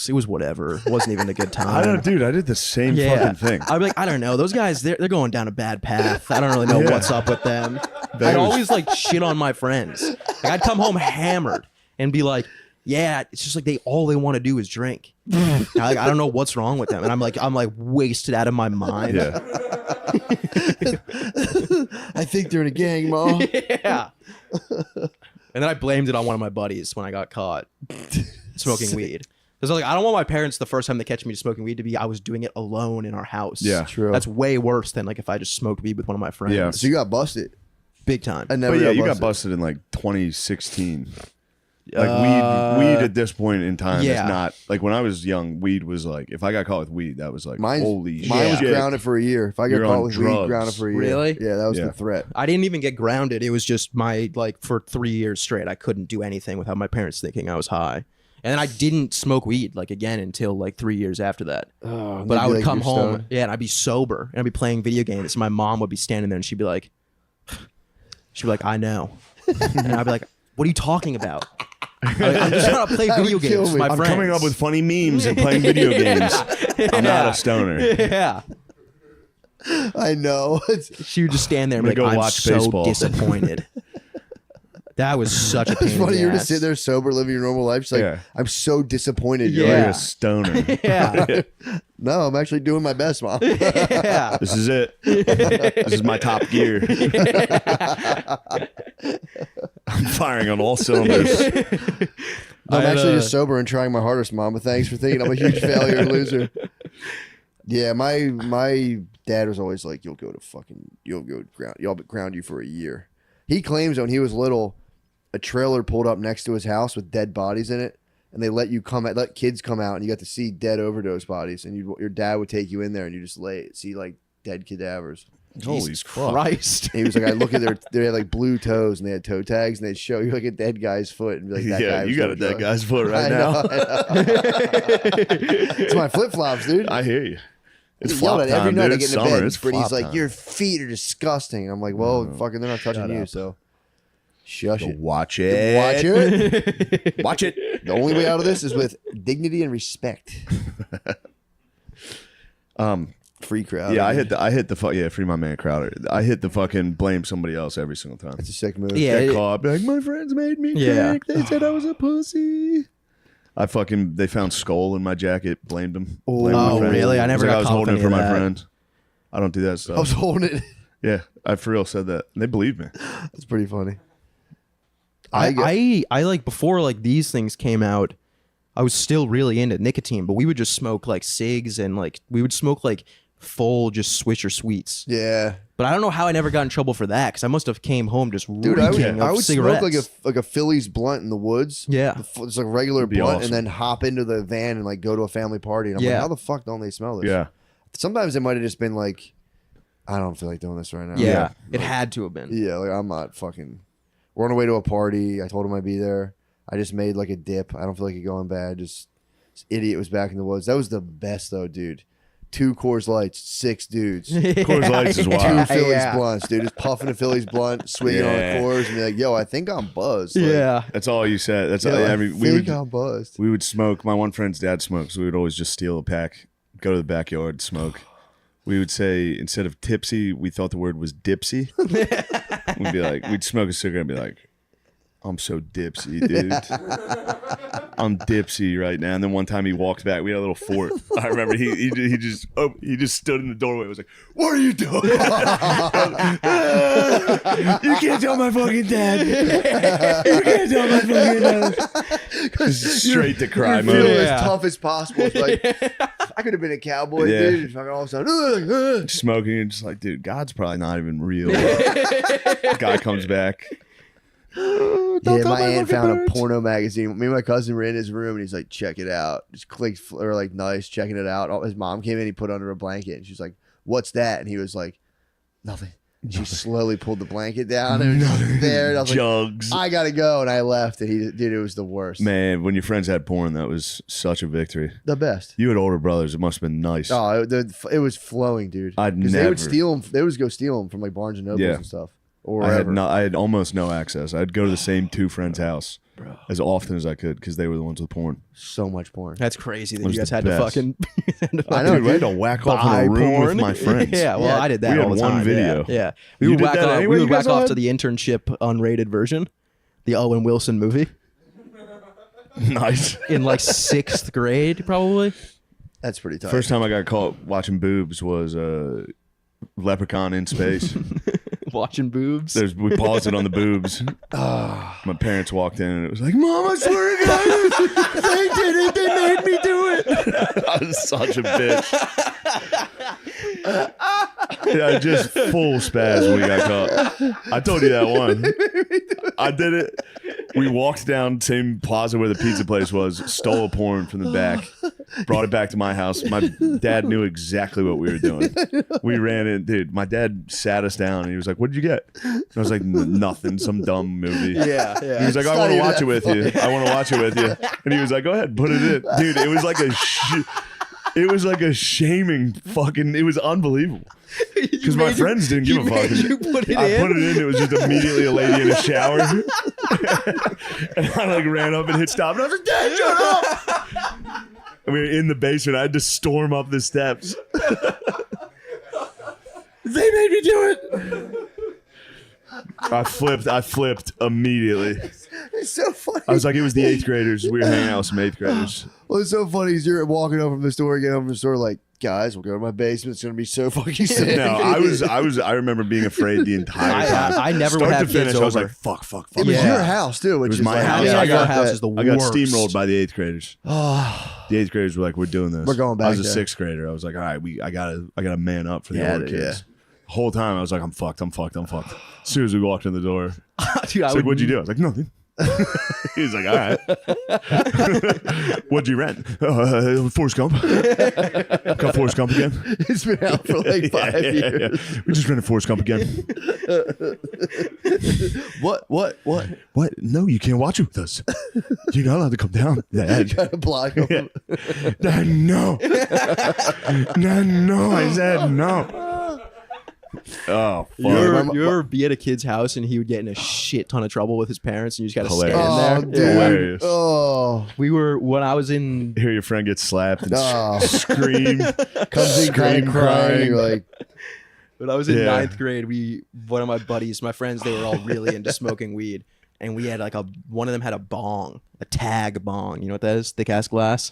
it was whatever. It wasn't even a good time. I don't, dude. I did the same Yeah. fucking thing. I'd be like, I don't know. Those guys, they're going down a bad path. I don't really know Yeah. what's up with them. That I'd was- always like shit on my friends. Like I'd come home hammered and be like, yeah, it's just like all they want to do is drink. Like, I don't know what's wrong with them. And I'm like wasted out of my mind. Yeah. I think they're in a gang, Mom. Yeah. And then I blamed it on one of my buddies when I got caught smoking weed. Because I was like, I don't want my parents the first time they catch me smoking weed to be I was doing it alone in our house. Yeah. True. That's way worse than like if I just smoked weed with one of my friends. Yeah. So you got busted. Big time. I never. But yeah, you got busted. busted in like 2016. Like weed at this point in time yeah. is not like when I was young. Weed was like if I got caught with weed, that was like holy Mine was shit. grounded for a year. If I got You're caught on with weed, drugs. grounded for a year. Really? Yeah, that was Yeah. the threat. I didn't even get grounded. It was just for 3 years straight, I couldn't do anything without my parents thinking I was high. And then I didn't smoke weed like again until like 3 years after that. Oh, But I would come home, Stoned. yeah, and I'd be sober and I'd be playing video games. And my mom would be standing there and she'd be like, I know. And I'd be like, what are you talking about? I'm just trying to play That video would kill games with me. my I'm friends. coming up with funny memes and playing video games. I'm not a stoner. Yeah. I know. She would just stand there and be I'm like, gonna go I'm watch so baseball." disappointed. That was such a pain It's in funny. the You're ass. just sitting there sober, living your normal life. She's like, Yeah. I'm so disappointed. You're You're like Yeah. a stoner. Yeah. no, I'm actually doing my best, Mom. Yeah. This is it. This is my top gear. I'm firing on all cylinders. I'm actually just sober and trying my hardest, Mom. But thanks for thinking I'm a huge failure and loser. Yeah, my dad was always like, "You'll go ground you for a year." He claims when he was little, a trailer pulled up next to his house with dead bodies in it, and they let kids come out, and you got to see dead overdose bodies, and your dad would take you in there, and you just see like dead cadavers. Holy fuck. Christ. And he was like, I look at they had like blue toes, and they had toe tags, and they'd show you like a dead guy's foot, and be like, that Yeah, guy you was got doing a dead drugs. guy's foot right I now. know, I know. It's my flip flops, dude. I hear you. It's He yelled flop at every time, night dude. I get It's into summer. bed. It's Brittany's flop like, time. your feet are disgusting. I'm like, well, fucking, they're not touching you, so shush it. Watch it. Watch it. Watch it. The only way out of this is with dignity and respect. Free crowd. Yeah, I hit the free my man Crowder. I hit the fucking blame somebody else every single time. It's a sick move. Yeah. Get caught, be like, my friends made me Yeah. drink. They said I was a pussy. They found skull in my jacket. Blamed him. Blamed my Oh, friend. really? I never It was like got I was caught holding it with for any my of that. friend. I don't do that stuff. I was holding it. Yeah, I for real said that. And they believed me. That's pretty funny. I like before like these things came out, I was still really into nicotine, but we would just smoke like cigs and like we would smoke like full just Swisher Sweets. Yeah. But I don't know how I never got in trouble for that because I must have came home just Dude, I reeking would, of cigarettes. smoke like a Phillies blunt in the woods. Yeah. It's like a regular Be blunt, awesome. and then hop into the van and like go to a family party. And I'm Yeah. like, how the fuck don't they smell this? Yeah. Sometimes it might have just been like, I don't feel like doing this right now. yeah, it had to have been. Yeah, like I'm not fucking. We're on our way to a party. I told him I'd be there. I just made like a dip. I don't feel like it going bad. Just this idiot was back in the woods. That was the best though, dude. 2 Coors Lights, 6 dudes. Coors Lights is 2 wild. Phillies Yeah. blunts, dude. Just puffing a Phillies blunt, swigging on Yeah. a Coors, and be like, "Yo, I think I'm buzzed." Like, Yeah. That's all you said. That's yo, I I mean, think I'm buzzed. we would smoke. My one friend's dad smoked, so we would always just steal a pack, go to the backyard, smoke. We would say instead of tipsy, we thought the word was dipsy. We'd be like, we'd smoke a cigarette and be like, I'm so dipsy, dude. I'm dipsy right now. And then one time he walked back. We had a little fort. I remember he just stood in the doorway. I was like, "What are you doing? You can't tell my fucking dad. You can't tell my fucking dad." Just straight to cry You're feeling mode. Yeah. as tough as possible. It's like I could have been a cowboy, Yeah. dude. And fucking all of a sudden, Smoking and just like, dude, God's probably not even real. Guy comes back. yeah, my aunt found a porno magazine. Me and my cousin were in his room, and he's like, "Check it out." Just clicked or like, "Nice," checking it out. His mom came in, he put it under a blanket, and she's like, "What's that?" And he was like, "Nothing." And she slowly pulled the blanket down, and it was just there. And I was like, Jugs. "I gotta go," and I left. And dude, it was the worst. Man, when your friends had porn, that was such a victory. The best. You had older brothers. It must have been nice. Oh, it was flowing, dude. I'd 'Cause they never- would steal them. They would go steal them from like Barnes and Nobles Yeah. and stuff, or I wherever. had almost no access. I'd go to the same 2 friends' house as often as I could because they were the ones with porn. So much porn. That's crazy that Was you guys the had to best. fucking. I know, Dude, we had dude. to whack off in buy a room porn. with my friends. Yeah, well, Yeah. I did that We had all the one time. video. Yeah. We You would did whack that off. anyway? We You would guys whack all off had- to the internship unrated version, the Owen Wilson movie, Nice. in like 6th grade, probably. That's pretty tough. First time I got caught watching boobs was Leprechaun in Space. Watching boobs. We paused it on the boobs. My parents walked in and it was like, "Mom, I swear to God, they did it. They made me do it." I was such a bitch. Yeah, just full spaz when we got caught. I told you that one. I did it. We walked down same plaza where the pizza place was, stole a porn from the back, brought it back to my house. My dad knew exactly what we were doing. We ran in, dude. My dad sat us down and he was like, "What did you get?" And I was like, "Nothing, some dumb movie." Yeah, He yeah. was like, "I It's want to not watch it even with you. I want to watch it with you." And he was like, "Go ahead, put it in." Dude, it was like it was like a shaming fucking, it was unbelievable. Because my friends didn't give a fuck. You put it I in. put it in, it was just immediately a lady in a shower. And I like ran up and hit stop and I was like, "Dad, shut up!" And we were in the basement. I had to storm up the steps. They made me do it. I flipped immediately. It's so funny. I was like, it was the 8th graders. We were hanging out with some 8th graders. Well, it's so funny. Is you're walking home from the store, getting home from the store, like, "Guys, we'll go to my basement. It's gonna be so fucking sick." No, I remember being afraid the entire time. I never Start would have to finish, kids I was over. like, fuck. It was Yeah. your house too, which was is my like, house. Hanging Yeah, out I at your got house is the I got worst. steamrolled by the 8th graders. Oh, The 8th graders were like, "We're doing this. We're going back I was a there. 6th grader. I was like, "All right, I gotta man up for the Yeah, older yeah. kids." The whole time I was like, I'm fucked. As soon as we walked in the door, Dude, I he's like, would, "What'd you do?" I was like, "Nothing." He's like, "All right." "What'd you rent?" Forrest Gump. Got Forrest Gump again. it's been out for like 5 years. We just rented Forrest Gump again. What? No, you can't watch it with us. You're not allowed to come down. Dad. Trying to block him. Dad, no. No, I said no. Oh, fuck. you ever be at a kid's house and he would get in a shit ton of trouble with his parents and you just got to stand Hilarious. Oh, there? dude. Hilarious. Oh, When I was in, Hear your friend get slapped and Oh. scream. comes in kind of crying. You're like, when I was in Yeah. 9th grade, one of my buddies, my friends, they were all really into smoking weed. and we had like one of them had a bong, a tag bong. You know what that is? Thick ass glass.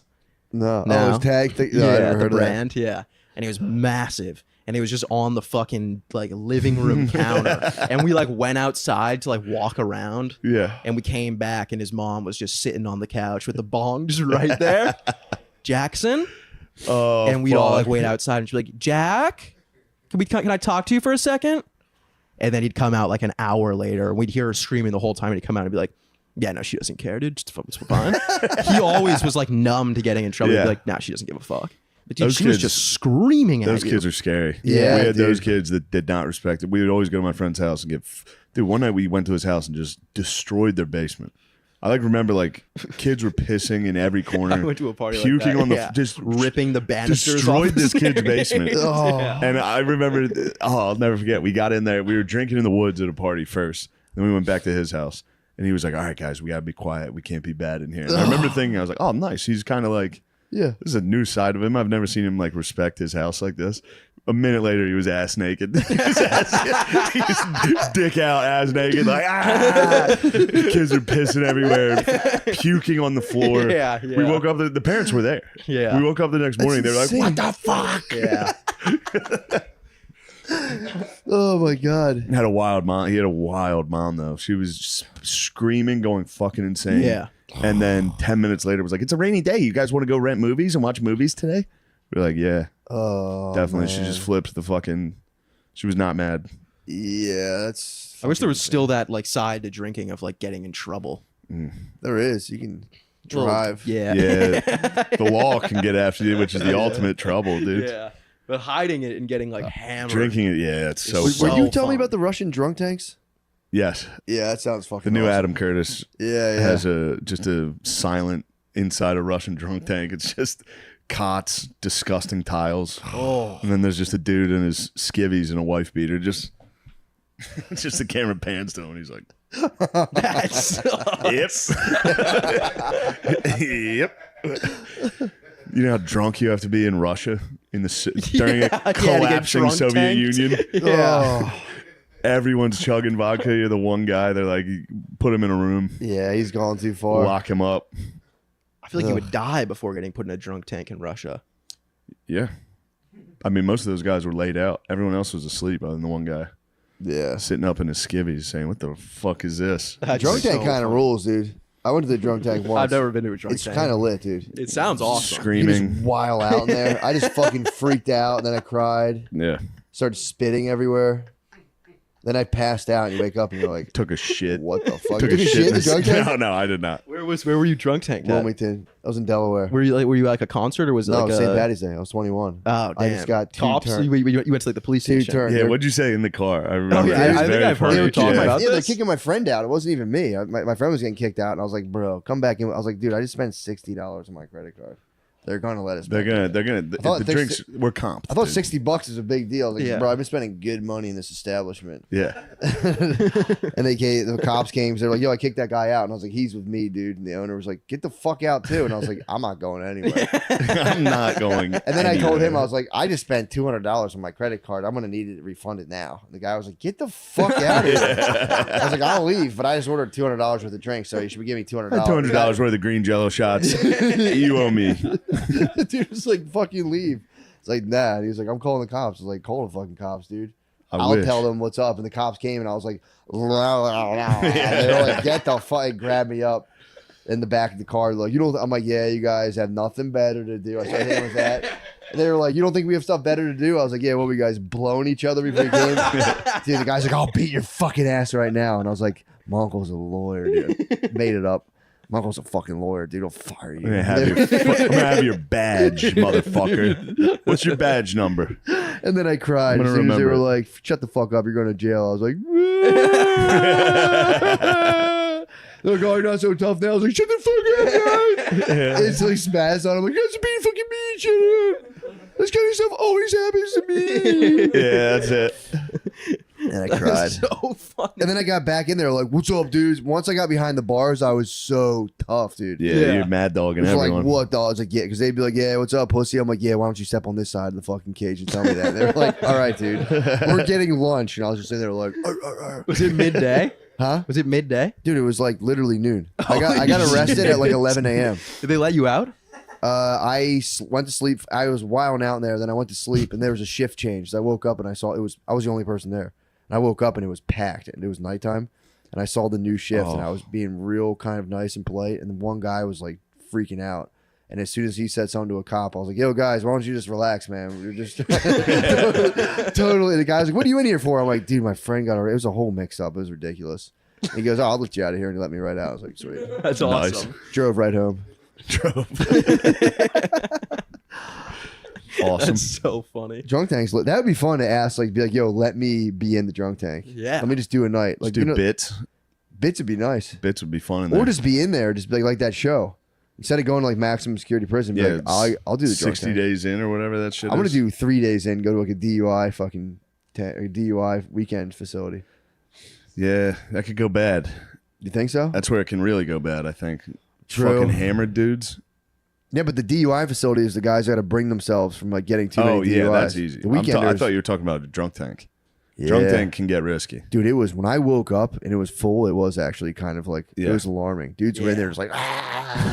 No. No. Oh, it was tagged. No, I Yeah, never the heard of that. brand. Yeah, and it was massive. And it was just on the fucking like living room counter. And we like went outside to like walk around. Yeah. And we came back and his mom was just sitting on the couch with the bong just right there. Jackson. Oh, And we'd all like fuck. wait outside and she'd be like, Jack, can I talk to you for a second? And then he'd come out like an hour later and we'd hear her screaming the whole time. And he'd come out and be like, yeah, no, she doesn't care, dude. Just it's fine. He always was like numb to getting in trouble. He'd Yeah. be like, nah, she doesn't give a fuck. But dude, Those she was kids- just screaming at Those you. kids are scary. Yeah, we had those dude. kids that did not respect it. We would always go to my friend's house and get. Dude, one night we went to his house and just destroyed their basement. I like remember like kids were pissing in every corner. I went to a party like puking that. on the Yeah. just ripping the banisters destroyed off this his kid's basement. Oh. And I remember, I'll never forget. We got in there. We were drinking in the woods at a party first. Then we went back to his house, and he was like, "All right, guys, we gotta be quiet. We can't be bad in here." And I remember thinking, I was like, "Oh, nice. He's kind of like, Yeah. this is a new side of him. I've never seen him like respect his house like this." A minute later, he was ass naked. He was dick out, ass naked, like Kids are pissing everywhere, puking on the floor. Yeah, We yeah. woke up. The parents were there. Yeah. We woke up the next morning. They were like, insane. "What the fuck?" Yeah. Oh my god. Had a wild mom. He had a wild mom though. She was just screaming, going fucking insane. Yeah. And then 10 minutes later was like, "It's a rainy day. You guys want to go rent movies and watch movies today?" We're like, "Yeah, Oh, definitely." She man. just flipped the fucking. She was not mad. Yeah, that's. I wish there was still that like side to drinking of like getting in trouble. There is. You can Well, drive. Yeah. Yeah, the law can get after you, which is the ultimate trouble, dude. Yeah. But hiding it and getting like hammered. Drinking it, yeah, it's so. It's Were fun. you so telling me fun. about the Russian drunk tanks? Yes, Yeah, that sounds the fucking new awesome. Adam Curtis Yeah, yeah. has just a silent inside a Russian drunk tank. It's just cots, disgusting tiles. Oh. And then there's just a dude in his skivvies and a wife beater. Just the camera pans to him. And he's like, That's "Yep, yep." You know how drunk you have to be in Russia during Yeah, a to get collapsing drunk Soviet tanked. Union? Oh, Everyone's chugging vodka. You're the one guy. They're like, put him in a room, yeah, he's gone too far. lock him up. I feel like you would die before getting put in a drunk tank in Russia. Yeah. I mean, most of those guys were laid out. Everyone else was asleep other than the one guy Yeah. sitting up in his skivvies saying, "What the fuck is this?" Drunk tank kind of rules, dude. I went to the drunk tank once. I've never been to a drunk It's tank. kind of lit, dude. It sounds awesome. You just Screaming. wild out in there. I just fucking freaked out. And then I cried. Yeah. Started spitting everywhere. Then I passed out, and you wake up, and you're like, Took a shit. "What the fuck?" Took You a took shit in the drunk tank? No, I did not. Where were you drunk tanked at? Wilmington. I was in Delaware. Were you like a concert or was it No, like St. a Patty's Day. I was 21. Oh, damn. I just got two cops. turn- You went to like the police two station. turn- Yeah, They're- what'd you say in the car? I remember. yeah, It was I think very I've heard funny. you talk Yeah. about Yeah, they're this? kicking my friend out. It wasn't even me. My friend was getting kicked out, and I was like, "Bro, come back in." I was like, "Dude, I just spent $60 on my credit card. They're gonna let us. They're back gonna. in." The thought drinks were comped. I thought dude. $60 is a big deal. I was like, Yeah. "Bro, I've been spending good money in this establishment." Yeah. And the cops came. So they're like, "Yo, I kicked that guy out," and I was like, "He's with me, dude." And the owner was like, "Get the fuck out too." And I was like, "I'm not going anywhere." I'm not going. And then I told him, anywhere. I was like, "I just spent $200 on my credit card. I'm gonna need it to refund it now." And the guy was like, "Get the fuck out of here." I was like, "I'll leave," but I just ordered $200 worth of drinks, so you should be giving me $200. $200 worth of green Jello shots. You owe me. Dude was like, "Fucking leave." It's like, nah. And he was like, "I'm calling the cops." I was like, "Call the fucking cops, dude. I'll wish. tell them what's up." And the cops came, and I was like, and they were like, "Get the fuck!" Grabbed me up in the back of the car. Like, "You don't?" I'm like, "Yeah, you guys have nothing better to do." I started hitting with that. And they were like, "You don't think we have stuff better to do?" I was like, "Yeah, what, we guys blowing each other before you came?" Dude, the guy's like, "I'll beat your fucking ass right now." And I was like, "My uncle's a lawyer, dude." Made it up. My uncle's a fucking lawyer, dude. He'll fire you. I'm gonna have your badge, motherfucker. What's your badge number? And then I cried I'm as gonna soon as they were remember like, "Shut the fuck up, you're going to jail." I was like, they're like, "Oh, you're not so tough now." I was like, "Shut the fuck up, guys." It's like spazzed on. I'm like, "That's being fucking mean, shut up. This kind of stuff always happens to me." Yeah, that's it. And I cried. So funny. And then I got back in there like, "What's up, dudes?" Once I got behind the bars, I was so tough, dude. Yeah, Yeah. you're mad dogging It's everyone. like, "What, dog?" I was like, "Yeah," because they'd be like, "Yeah, what's up, pussy?" I'm like, "Yeah, why don't you step on this side of the fucking cage and tell me that?" They're like, "All right, dude, we're getting lunch," and I was just sitting there like, Was it midday? Huh? Was it midday? Dude, it was like literally noon. I got arrested at like 11 a.m. Did they let you out? Went to sleep. I was wilding out in there. Then I went to sleep, and there was a shift change. So I woke up and I saw I was the only person there. And I woke up and it was packed, and it was nighttime. And I saw the new shift, and I was being real kind of nice and polite. And then one guy was like freaking out. And as soon as he said something to a cop, I was like, "Yo, guys, why don't you just relax, man? We're just totally." The guy's like, "What are you in here for?" I'm like, "Dude, my friend got arrested." It was a whole mix-up. It was ridiculous. And he goes, "Oh, I'll let you out of here," and he let me right out. I was like, "Sweet." That's awesome. Drove right home. Awesome. That's so funny. Drunk tanks. That would be fun to ask. Like, be like, "Yo, let me be in the drunk tank. Yeah. Let me just do a night. Like, Just do bits. Bits would be nice. Bits would be fun in there. Or just be in there, just be like that show. Instead of going to like maximum security prison, be like, I'll do the drunk 60 tank. days in or whatever that shit I'm gonna is. do 3 days in, go to like a DUI DUI weekend facility. Yeah, that could go bad. You think so? That's where it can really go bad, I think. True. Fucking hammered dudes. Yeah, but the DUI facility is the guys that got to bring themselves from like getting too Oh, many yeah, DUIs. that's easy. The I weekenders, thought you were talking about a drunk tank. yeah. Drunk tank can get risky. Dude, it was when I woke up and it was full. It was actually kind of like it Yeah. was alarming. Dudes were in there just like,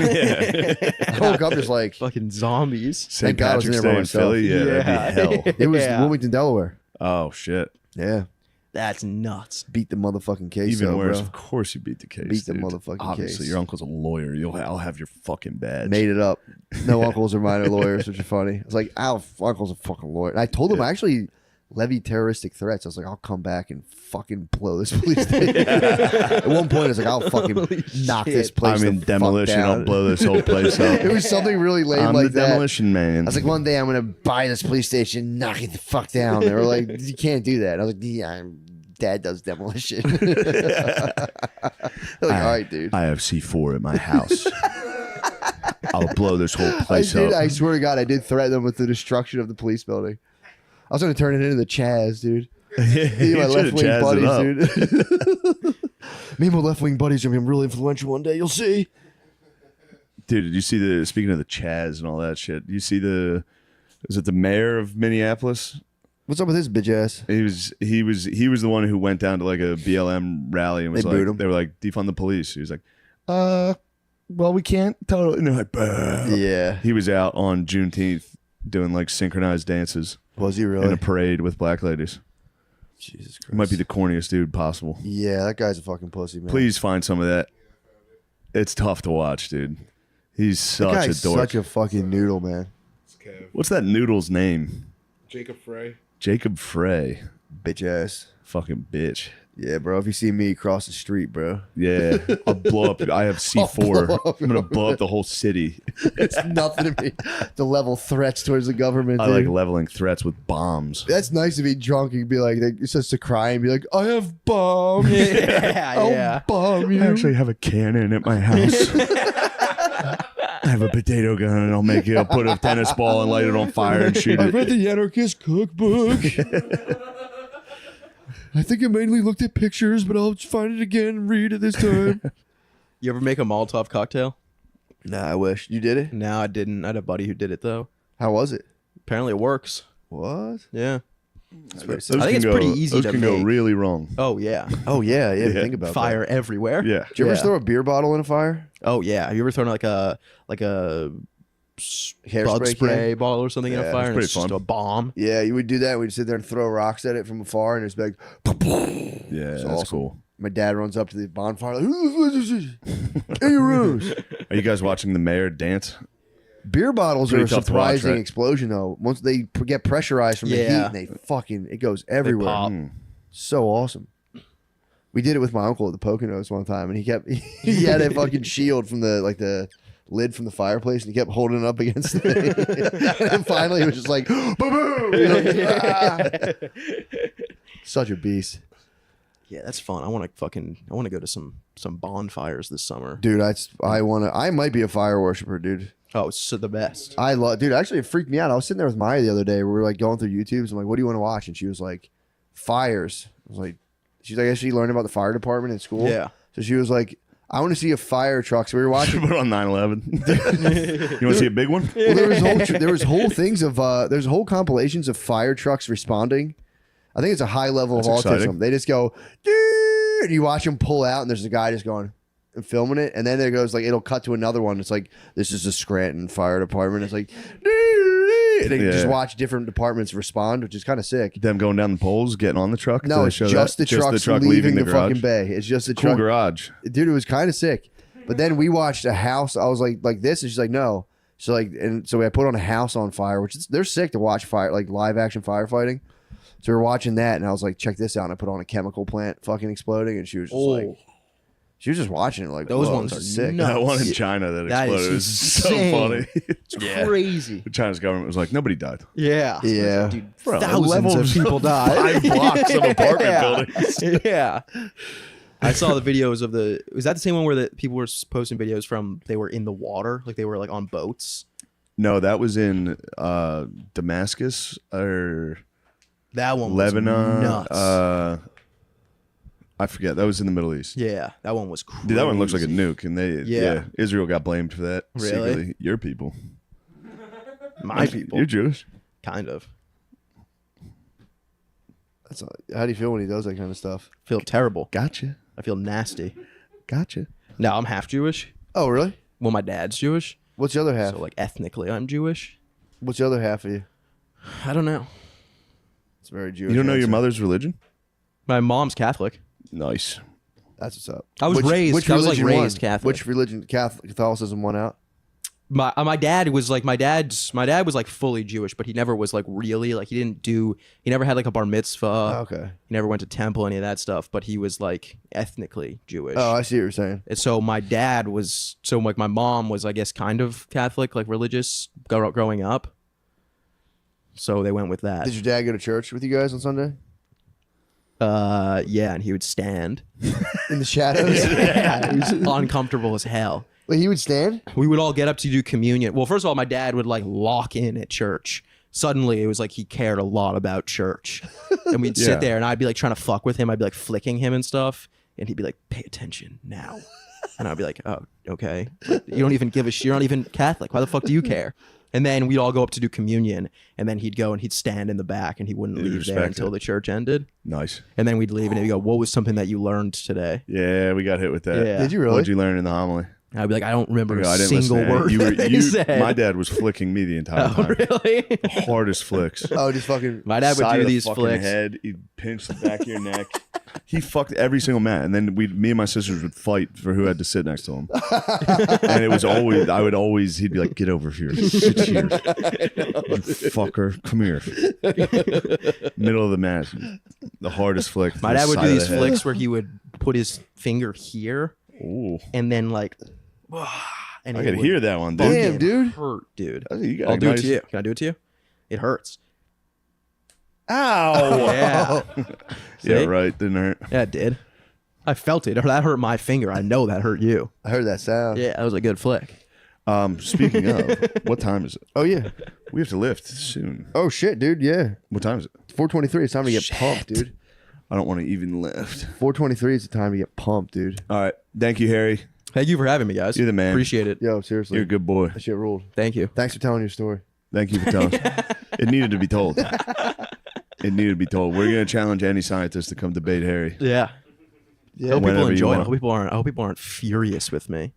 Yeah. I woke up just like Fucking zombies. St. Thank God I was in Patrick's there by Day in myself. Philly? Yeah, that'd be hell. it was Yeah. Wilmington, Delaware. Oh, shit. Yeah, That's nuts. beat the motherfucking case. Even though, worse, bro. of course you beat the case. Beat the dude. motherfucking Obviously, case. your uncle's a lawyer. I'll have your fucking badge. Made it up. No uncles or mine are lawyers, which is funny. I was like, uncle's a fucking lawyer. And I told him I actually levied terroristic threats. I was like, I'll come back and fucking blow this police station. At one point, I was like, I'll fucking knock this place I'm in the demolition. fuck down. I'll blow this whole place up. It was something really lame I'm like the that. demolition man. I was like, one day I'm gonna buy this police station, knock it the fuck down. They were like, you can't do that. And I was like, yeah, Dad does demolition. They're like, all right, dude. I have C4 at my house. I'll blow this whole place I did. up. I swear to God, I did threaten them with the destruction of the police building. I was gonna turn it into the Chaz, dude. Me and my left wing buddies, dude. Me and my left wing buddies are gonna be really influential one day. You'll see. Dude, did you see speaking of the Chaz and all that shit, you see is it the mayor of Minneapolis? What's up with his bitch ass? He was the one who went down to like a BLM rally and was They like, booed him. they were like, defund the police. He was like, well, we can't totally. And they're like, bah. Yeah. He was out on Juneteenth doing like synchronized dances Was he in really? a parade with black ladies. Jesus Christ. He might be the corniest dude possible. Yeah, that guy's a fucking pussy, man. Please find some of that. It's tough to watch, dude. He's That such a guy's dork. such a fucking noodle, man. It's Kev. What's that noodle's name? Jacob Frey. Jacob Frey. Bitch ass. Fucking bitch. Yeah, bro. If you see me cross the street, bro, Yeah. I'll blow up. I have C4. blow up I'm going to blow up the whole city. it's nothing to me. The level threats towards the government. I dude. like leveling threats with bombs. That's nice to be drunk and be like, it's just to cry and be like, I have bomb. Yeah, I'll yeah. bomb you. I actually have a cannon at my house. I have a potato gun and I'll put a tennis ball and light it on fire and shoot I read it. the anarchist cookbook. I think I mainly looked at pictures, but I'll find it again and read it this time. You ever make a Molotov cocktail? Nah, I wish. You did it? No, I didn't. I had a buddy who did it though. How was it? Apparently it works. What? Yeah. Those I think can it's go- pretty easy Those to can go make. really wrong. Oh yeah. Oh, yeah. Yeah. Think about Fire that. everywhere. Yeah. Did you ever Yeah. throw a beer bottle in a fire? Oh yeah. Have you ever thrown like a bud Hairspray spray can? bottle or something in Yeah, a fire? it's And pretty it's just fun. a bomb. Yeah, you would do that. We'd sit there and throw rocks at it from afar, and it's like, Yeah, that's awesome. cool. my dad runs up to the bonfire, like, in your rooms. Are you guys watching the mayor dance? Beer bottles are Pretty a tough to watch, surprising right? explosion, though. Once they get pressurized from the heat, Yeah. and they fucking, it goes everywhere. pop. So awesome. We did it with my uncle at the Poconos one time, and he had a fucking shield from the lid from the fireplace, and he kept holding it up against the thing. And then finally, it was just like, boom, boom. You know, ah. Such a beast, Yeah, that's fun. I want to go to some bonfires this summer. dude. I might be a fire worshiper, dude. Oh, it's so the best. I love, dude. Actually, it freaked me out. I was sitting there with Maya the other day. We were like going through YouTube's. I'm like, what do you want to watch? And she was like, fires. I was like, she's like, she learned about the fire department in school. Yeah. So she was like, I want to see a fire truck. So we were watching. Put it on 9/11. You want to see a big one? Well, there was whole things of there's whole compilations of fire trucks responding. I think it's a high level That's of autism. exciting. They just go, "Dee!" and you watch them pull out, and there's a guy just going and filming it, and then there goes like it'll cut to another one. It's like this is the Scranton Fire Department. It's like, and they just watch different departments respond, which is kind of sick. Them going down the poles, getting on the truck. No, it's just the truck leaving the fucking bay. It's just the cool truck. garage. Dude, it was kind of sick. But then we watched a house. I was like this, and she's like, no. So like, and so I put on a house on fire, which they're sick to watch fire, like live action firefighting. So we were watching that, and I was like, check this out. And I put on a chemical plant fucking exploding, and she was just like, she was just watching it like, those whoa, ones this are is sick. nuts. That one in China that That exploded is was so insane. funny. It's crazy. The China's government was like, nobody died. Yeah. Yeah. Dude, Bro, thousands level of people died. 5 blocks of apartment Yeah. buildings. Yeah. I saw the videos of the. Was that the same one where the people were posting videos from? They were in the water, like they were like on boats. No, that was in Damascus or That one was Lebanon. nuts. I forget. That was in the Middle East. Yeah, that one was crazy. Dude, that one looks like a nuke, and Yeah. Israel got blamed for that. Really? Secretly. Your people. My people. You're Jewish. Kind of. That's how do you feel when he does that kind of stuff? Feel terrible. Gotcha. I feel nasty. Gotcha. No, I'm half Jewish. Oh, really? Well, my dad's Jewish. What's the other half? So, like, ethnically, I'm Jewish. What's the other half of you? I don't know. It's very Jewish. You don't know your answer. mother's religion? My mom's Catholic. Nice. That's what's up. I was raised. I was like religion raised won? Catholic. Which religion? Catholicism won out. My dad was like my dad was like fully Jewish, but he never was like really like he never had like a bar mitzvah. Okay. He never went to temple, any of that stuff. But he was like ethnically Jewish. Oh, I see what you're saying. And so my dad was like my mom was I guess kind of Catholic, like religious growing up. So they went with that. Did your dad go to church with you guys on Sunday? Yeah, and he would stand. In the shadows? Yeah, he was uncomfortable as hell. Wait, he would stand? We would all get up to do communion. Well, first of all, my dad would like lock in at church. Suddenly, it was like he cared a lot about church, and we'd Yeah. sit there, and I'd be like trying to fuck with him. I'd be like flicking him and stuff, and he'd be like, "Pay attention now," and I'd be like, "Oh, okay. You don't even give a shit. You're not even Catholic. Why the fuck do you care?" And then we'd all go up to do communion, and then he'd go and he'd stand in the back, and he wouldn't You'd leave there respect until it. the church ended. Nice. And then we'd leave, and he'd go, "What was something that you learned today?" Yeah, we got hit with that. Yeah. Did you really? What'd you learn in the homily? And I'd be like, "I don't remember I a didn't single listen to word." any. that he said. My dad was flicking me the entire Oh, time. really? Hardest flicks. Oh, just fucking. My dad would Side do of the these fucking flicks. head. He'd pinch the back of your neck. He fucked every single man, and then me and my sisters would fight for who had to sit next to him. And it was always, he'd be like, "Get over here, sit here, you fucker, come here." Middle of the match, the hardest flick. My the dad would side do of these the head. flicks where he would put his finger here Ooh, and then like, and I it could would hear that one, dude. Damn, dude. hurt, dude. You got I'll a do it nice- to you. Can I do it to you? It hurts. Ow! Yeah. Yeah, See? right. Didn't hurt. Yeah, it did. I felt it. That hurt my finger. I know that hurt you. I heard that sound. Yeah, that was a good flick. Speaking of, what time is it? Oh, yeah. We have to lift soon. Oh, shit, dude. Yeah. What time is it? 4:23. It's time to get pumped, dude. I don't want to even lift. 4:23 is the time to get pumped, dude. All right. Thank you, Harry. Thank you for having me, guys. You're the man. Appreciate it. Yo, seriously. You're a good boy. That shit ruled. Thank you. Thanks for telling your story. Thank you for telling us. It needed to be told. It needed to be told. We're going to challenge any scientist to come debate Harry. Yeah. I hope Whenever people you enjoy it. want. I hope people aren't furious with me.